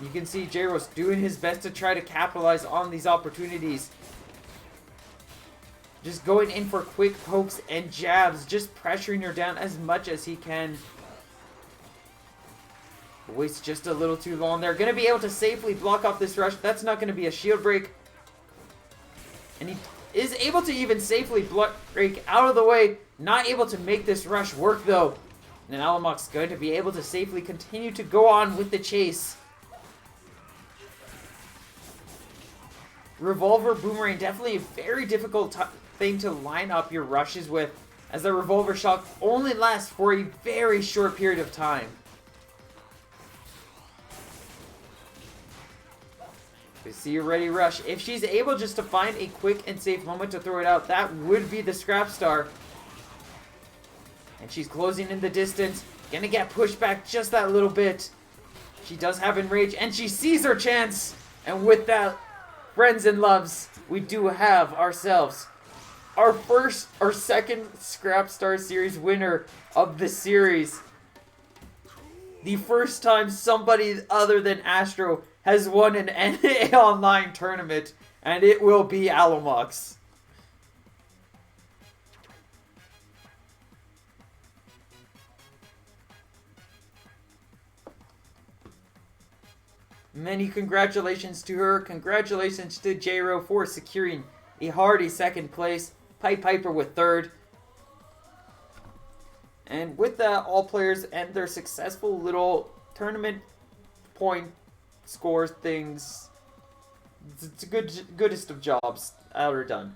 You can see Jero's doing his best to try to capitalize on these opportunities. Just going in for quick pokes and jabs, just pressuring her down as much as he can. Waits just a little too long there. Going to be able to safely block off this rush. That's not going to be a shield break. And he is able to even safely break out of the way. Not able to make this rush work though. And Alamox is going to be able to safely continue to go on with the chase. Revolver Boomerang, definitely a very difficult thing to line up your rushes with, as the Revolver Shock only lasts for a very short period of time. We see a ready rush. If she's able just to find a quick and safe moment to throw it out, that would be the Scrapstar. And she's closing in the distance. Gonna get pushed back just that little bit. She does have Enrage, and she sees her chance. And with that, friends and loves, we do have ourselves our second Scrapstar Series winner of the series. The first time somebody other than Astro has won an NA Online tournament, and it will be Alamox. Many congratulations to her. Congratulations to Jero for securing a hearty second place. Pied Piper with third. And with that, all players end their successful little tournament point scores things. It's a goodest of jobs. Out or done.